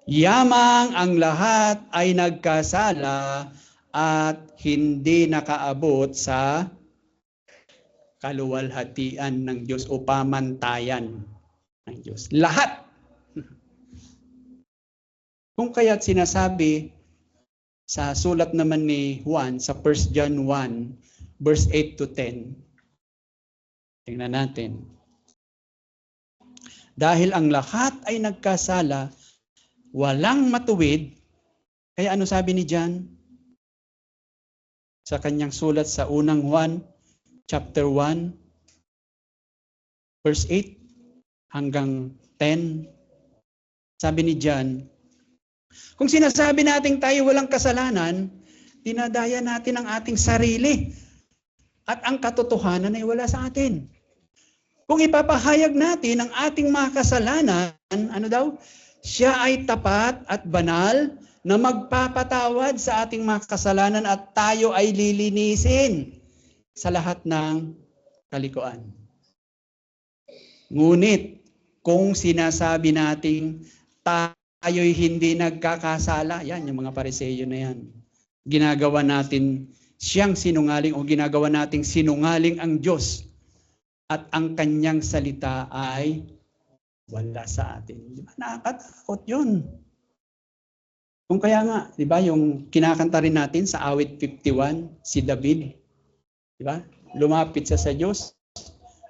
Yamang ang lahat ay nagkasala at hindi nakaabot sa kaluwalhatian ng Diyos o pamantayan ng Diyos. Lahat. Kung kaya't sinasabi sa sulat naman ni Juan sa 1 John 1 verse 8 to 10. Tingnan natin. Dahil ang lahat ay nagkasala, walang matuwid, kaya ano sabi ni John? Sa kanyang sulat sa unang Juan, chapter 1, verse 8 hanggang 10. Sabi ni John, kung sinasabi nating tayo walang kasalanan, dinadaya natin ang ating sarili. At ang katotohanan ay wala sa atin. Kung ipapahayag natin ang ating mga kasalanan, ano daw? Siya ay tapat at banal na magpapatawad sa ating mga kasalanan at tayo ay lilinisin sa lahat ng kalikuan. Ngunit, kung sinasabi nating tayo'y hindi nagkakasala, yan, yung mga Pariseo na yan. Ginagawa natin siyang sinungaling o ginagawa nating sinungaling ang Diyos at ang kanyang salita ay wala sa atin. Di ba? Nakakatakot yun. Kung kaya nga, di ba, yung kinakanta rin natin sa awit 51, si David, di ba? Lumapit siya sa Diyos.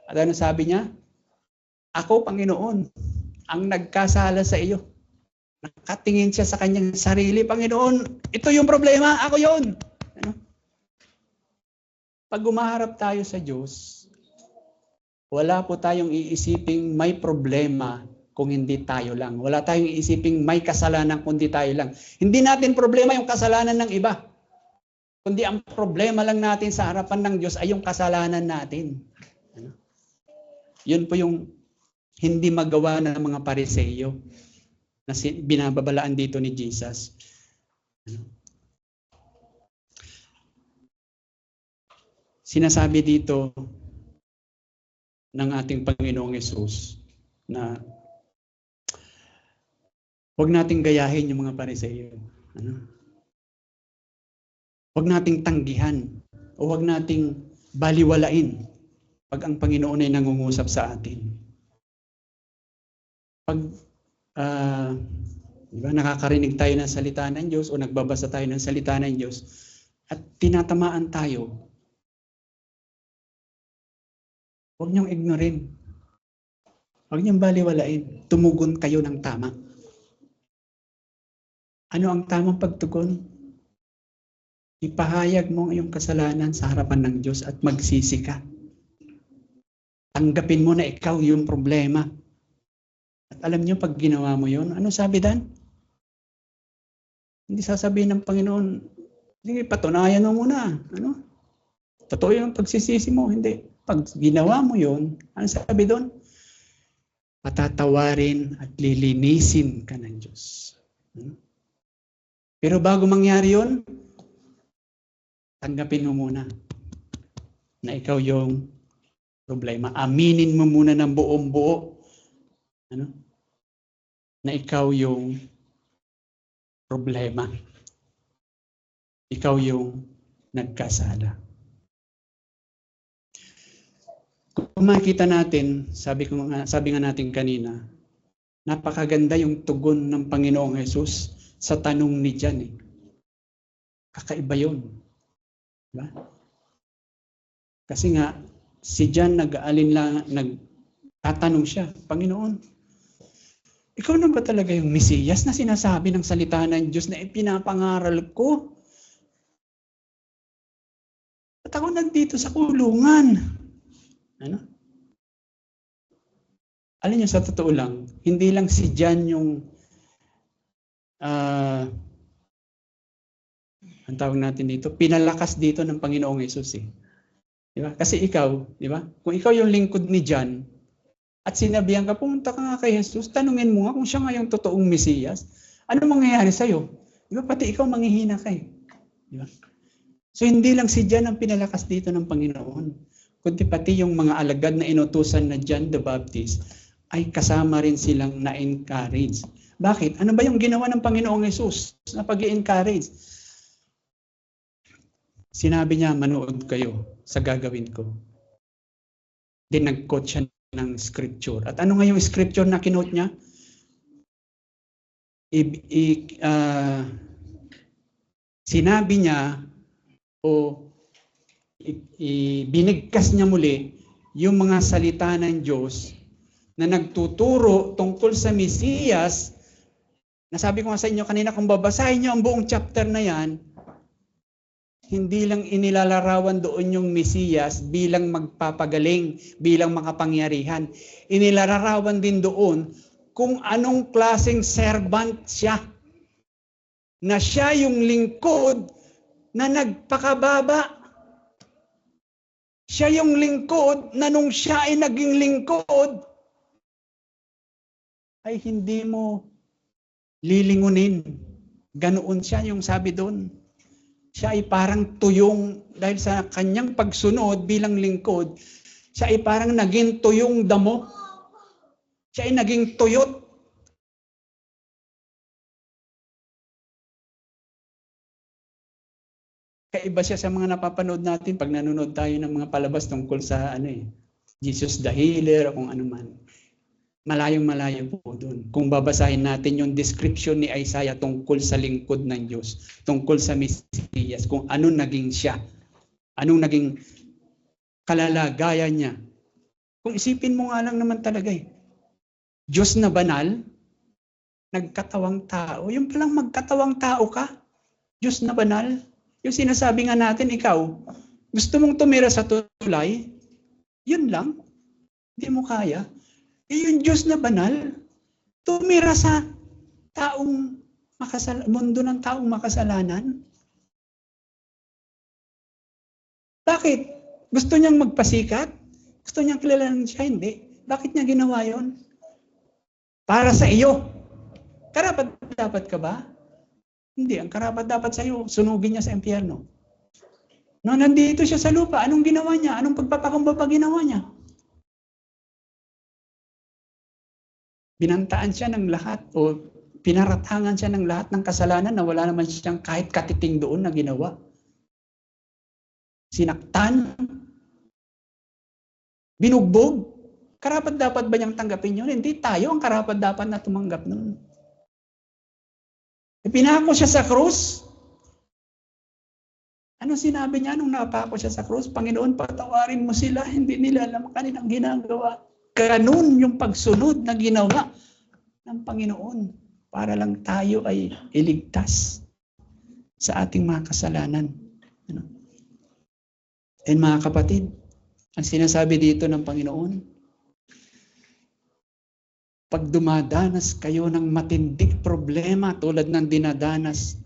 At ano sabi niya? Ako, Panginoon, ang nagkasala sa iyo. Nakatingin siya sa kanyang sarili, Panginoon, ito yung problema, ako yun. Ano? Pag umaharap tayo sa Diyos, wala po tayong iisiping may problema kung hindi tayo lang. Wala tayong iisiping may kasalanan kundi tayo lang. Hindi natin problema yung kasalanan ng iba. Kundi ang problema lang natin sa harapan ng Diyos ay yung kasalanan natin. Ano? Yun po yung hindi magawa ng mga Pariseo na binababalaan dito ni Jesus. Ano? Sinasabi dito ng ating Panginoong Yesus na huwag nating gayahin yung mga Pariseo. Ano? Huwag nating tanggihan o huwag nating baliwalain pag ang Panginoon ay nangungusap sa atin. Pag diba, nakakarinig tayo ng salita ng Diyos o nagbabasa tayo ng salita ng Diyos at tinatamaan tayo, huwag niyong ignorin. Huwag niyong baliwalain. Tumugon kayo ng tama. Ano ang tamang pagtugon? Ipahayag mo ang iyong kasalanan sa harapan ng Diyos at magsisi ka. Tanggapin mo na ikaw yung problema. At alam niyo, pag ginawa mo yun, ano sabi Dan? Hindi sasabihin ng Panginoon, sige, patunayan mo muna. Ano? Totoo yung pagsisisi mo. Hindi. Pag ginawa mo yun, ano sabi doon? Patatawarin at lilinisin ka ng Diyos. Pero bago mangyari yun, tanggapin mo muna na ikaw yung problema. Aminin mo muna ng buong buo na ikaw yung problema. Ikaw yung nagkasala. Kung makita natin, sabi nga natin kanina, napakaganda yung tugon ng Panginoong Hesus sa tanong ni Jan. Kakaiba yun. Diba? Kasi nga, si Jan nagtatanong siya, Panginoon, ikaw na ba talaga yung Mesiyas na sinasabi ng salita ng Diyos na ipinapangaral ko? At ako nandito sa kulungan. Ano? Alam niyo, sa totoo lang, hindi lang si Jan yung ang tawag natin dito, pinalakas dito ng Panginoong Hesus eh. Di ba? Kasi ikaw, di ba? Kung ikaw yung lingkod ni Jan at sinabihan ka, pumunta ka nga kay Jesus, tanungin mo nga kung siya nga yung totoong Mesiyas, ano mangyayari sa'yo? Di ba? Pati ikaw manghihina ka eh. Di ba? So hindi lang si Jan ang pinalakas dito ng Panginoon, kundi pati yung mga alagad na inutusan na John the Baptist ay kasama rin silang na-encourage. Bakit? Ano ba yung ginawa ng Panginoong Hesus na pag-i-encourage? Sinabi niya, manood kayo sa gagawin ko. Then nag-quote siya ng scripture. At ano nga yung scripture na kinote niya? Sinabi niya o binigkas niya muli yung mga salita ng Diyos na nagtuturo tungkol sa Mesiyas. Nasabi ko nga sa inyo kanina, kung babasahin niyo ang buong chapter na yan, hindi lang inilalarawan doon yung Mesiyas bilang magpapagaling, bilang makapangyarihan. Inilalarawan din doon kung anong klaseng servant siya. Na siya yung lingkod na nagpakababa. Siya yung lingkod na nung siya ay naging lingkod, ay hindi mo lilingunin. Ganoon siya yung sabi doon. Siya ay parang tuyong dahil sa kanyang pagsunod bilang lingkod, siya ay parang naging tuyong damo. Siya ay naging tuyot. Kaiba siya sa mga napapanood natin pag nanonood tayo ng mga palabas tungkol sa Jesus the Healer o kung ano man. Malayong-malayo po doon. Kung babasahin natin yung description ni Isaiah tungkol sa lingkod ng Diyos, tungkol sa Mesiyas, kung ano naging siya, anong naging kalalagayan niya. Kung isipin mo nga lang naman talaga Diyos na banal, nagkatawang tao. Yung palang magkatawang tao ka, Diyos na banal. Yung sinasabi nga natin, ikaw, gusto mong tumira sa tulay, yun lang. Hindi mo kaya. Yung Diyos na banal, tumira sa mundo ng taong makasalanan. Bakit? Gusto niyang magpasikat? Gusto niyang kilalanin siya? Hindi. Bakit niya ginawa yon? Para sa iyo. Karapat dapat ka ba? Hindi. Ang karapat dapat sa iyo, sunugin niya sa impyerno. No, nandito siya sa lupa. Anong ginawa niya? Anong pagpapakumbaba ginawa niya? Binantaan siya ng lahat o pinaratangan siya ng lahat ng kasalanan na wala naman siyang kahit katiting doon na ginawa. Sinaktan, binugbog. Karapat dapat ba niyang tanggapin yun? Hindi, tayo ang karapat dapat na tumanggap nun. Pinako siya sa krus. Ano sinabi niya nung napako siya sa krus? Panginoon, patawarin mo sila, hindi nila alam ang kanilang ginagawa. Ganun yung pagsunod na ginawa ng Panginoon para lang tayo ay iligtas sa ating mga kasalanan. And mga kapatid, ang sinasabi dito ng Panginoon, pag dumadanas kayo ng matinding problema tulad ng dinadanas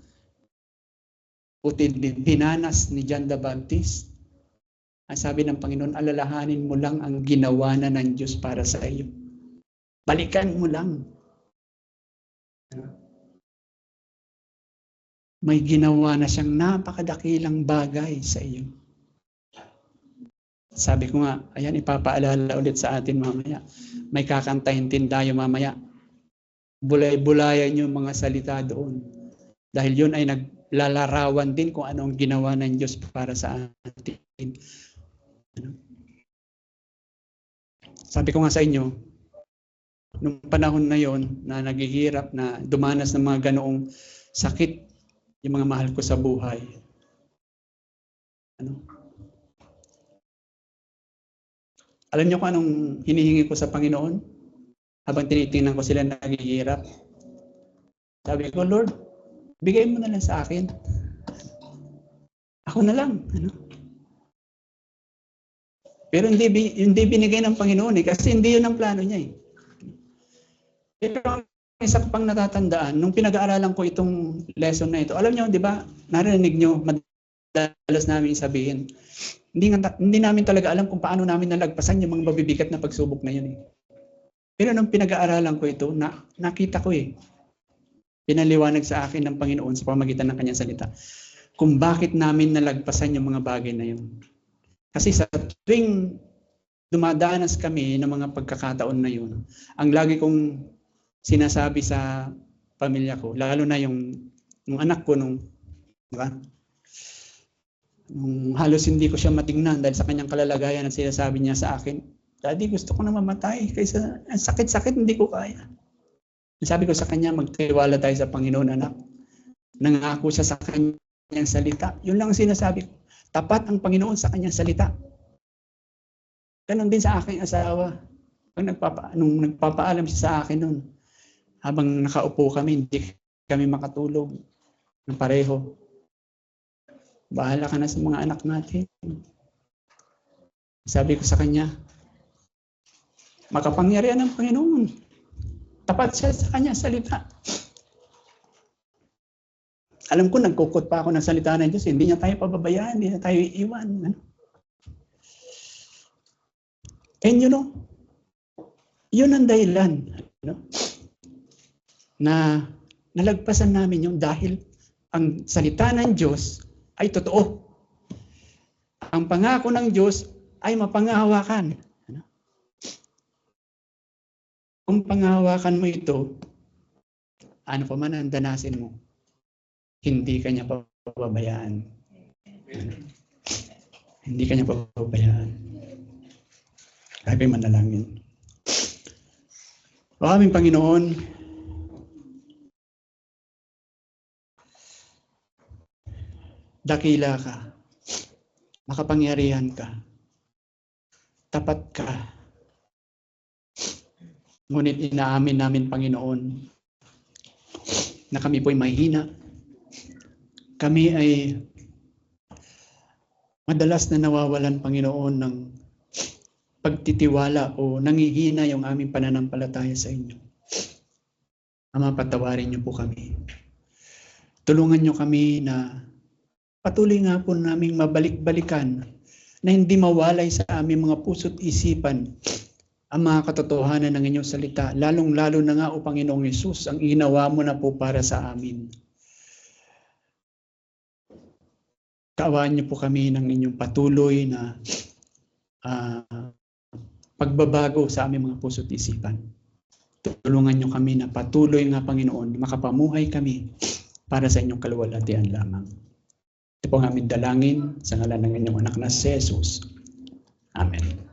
o dinanas ni John the Baptist, ang sabi ng Panginoon, alalahanin mo lang ang ginawa na ng Diyos para sa iyo. Balikan mo lang. May ginawa na siyang napakadakilang bagay sa iyo. Sabi ko nga, ayan, ipapaalala ulit sa atin mamaya. May kakantahin din tayo mamaya. Bulay-bulayan yung mga salita doon. Dahil yun ay naglalarawan din kung ano ang ginawa ng Diyos para sa atin. Sabi ko nga sa inyo, nung panahon na yon na naghihirap, na dumanas ng mga ganoong sakit, yung mga mahal ko sa buhay. Alam niyo kung anong hinihingi ko sa Panginoon? Habang tinitingnan ko sila naghihirap. Sabi ko, Lord, bigay mo na lang sa akin. Ako na lang. Pero hindi binigay ng Panginoon kasi hindi yun ang plano niya Pero isa ko pang natatandaan, nung pinag-aaralan ko itong lesson na ito, alam niyo, di ba, narinig niyo, madalas namin sabihin, hindi namin talaga alam kung paano namin nalagpasan yung mga mabibigat na pagsubok na yun Pero nung pinag-aaralan ko ito, nakita ko pinaliwanag sa akin ng Panginoon sa pamamagitan ng kanyang salita, kung bakit namin nalagpasan yung mga bagay na yun. Kasi sa tuwing dumadanas kami ng mga pagkakataon na yun, ang lagi kong sinasabi sa pamilya ko, lalo na yung anak ko di ba? Halos hindi ko siya matingnan dahil sa kanyang kalalagayan at sinasabi niya sa akin, Daddy, gusto ko na mamatay kaysa ang sakit-sakit, hindi ko kaya. Sabi ko sa kanya, magtiwala tayo sa Panginoon, anak. Nangako siya sa kanyang salita. Yun lang ang sinasabi ko. Tapat ang Panginoon sa kanyang salita. Ganon din sa aking asawa. Nung nagpapaalam siya sa akin noon, habang nakaupo kami, hindi kami makatulog ng pareho. Bahala ka na sa mga anak natin. Sabi ko sa kanya, makapangyarihan ng Panginoon. Tapat siya sa kanyang salita. Alam ko, nagkukot pa ako ng salita ng Diyos. Hindi niya tayo pababayaan, hindi niya tayo iiwan. Ano? And you know, yun ang dahilan, na nalagpasan namin yung dahil ang salita ng Diyos ay totoo. Ang pangako ng Diyos ay mapangahawakan. Kung panghawakan mo ito, ano pa man ang danasin mo, hindi ka niya pababayaan. Hindi ka niya pababayaan. Kaya manalangin. O aming Panginoon, dakila ka, makapangyarihan ka, tapat ka. Ngunit inaamin namin, Panginoon, na kami po'y mahina. Kami ay madalas na nawawalan, Panginoon, ng pagtitiwala o nangihina yung aming pananampalataya sa inyo. Ama, patawarin niyo po kami. Tulungan niyo kami na patuloy nga po naming mabalik-balikan na hindi mawalay sa aming mga puso't isipan ang mga katotohanan ng inyong salita. Lalong-lalo na nga, O Panginoong Hesus, ang ginawa mo na po para sa amin. Kaawaan niyo po kami ng inyong patuloy na pagbabago sa aming mga puso't isipan. Tulungan niyo kami na patuloy nga, Panginoon, makapamuhay kami para sa inyong kaluwalhatian lamang. Ito po ang aming dalangin sa ngalan ng inyong anak na si Jesus. Amen.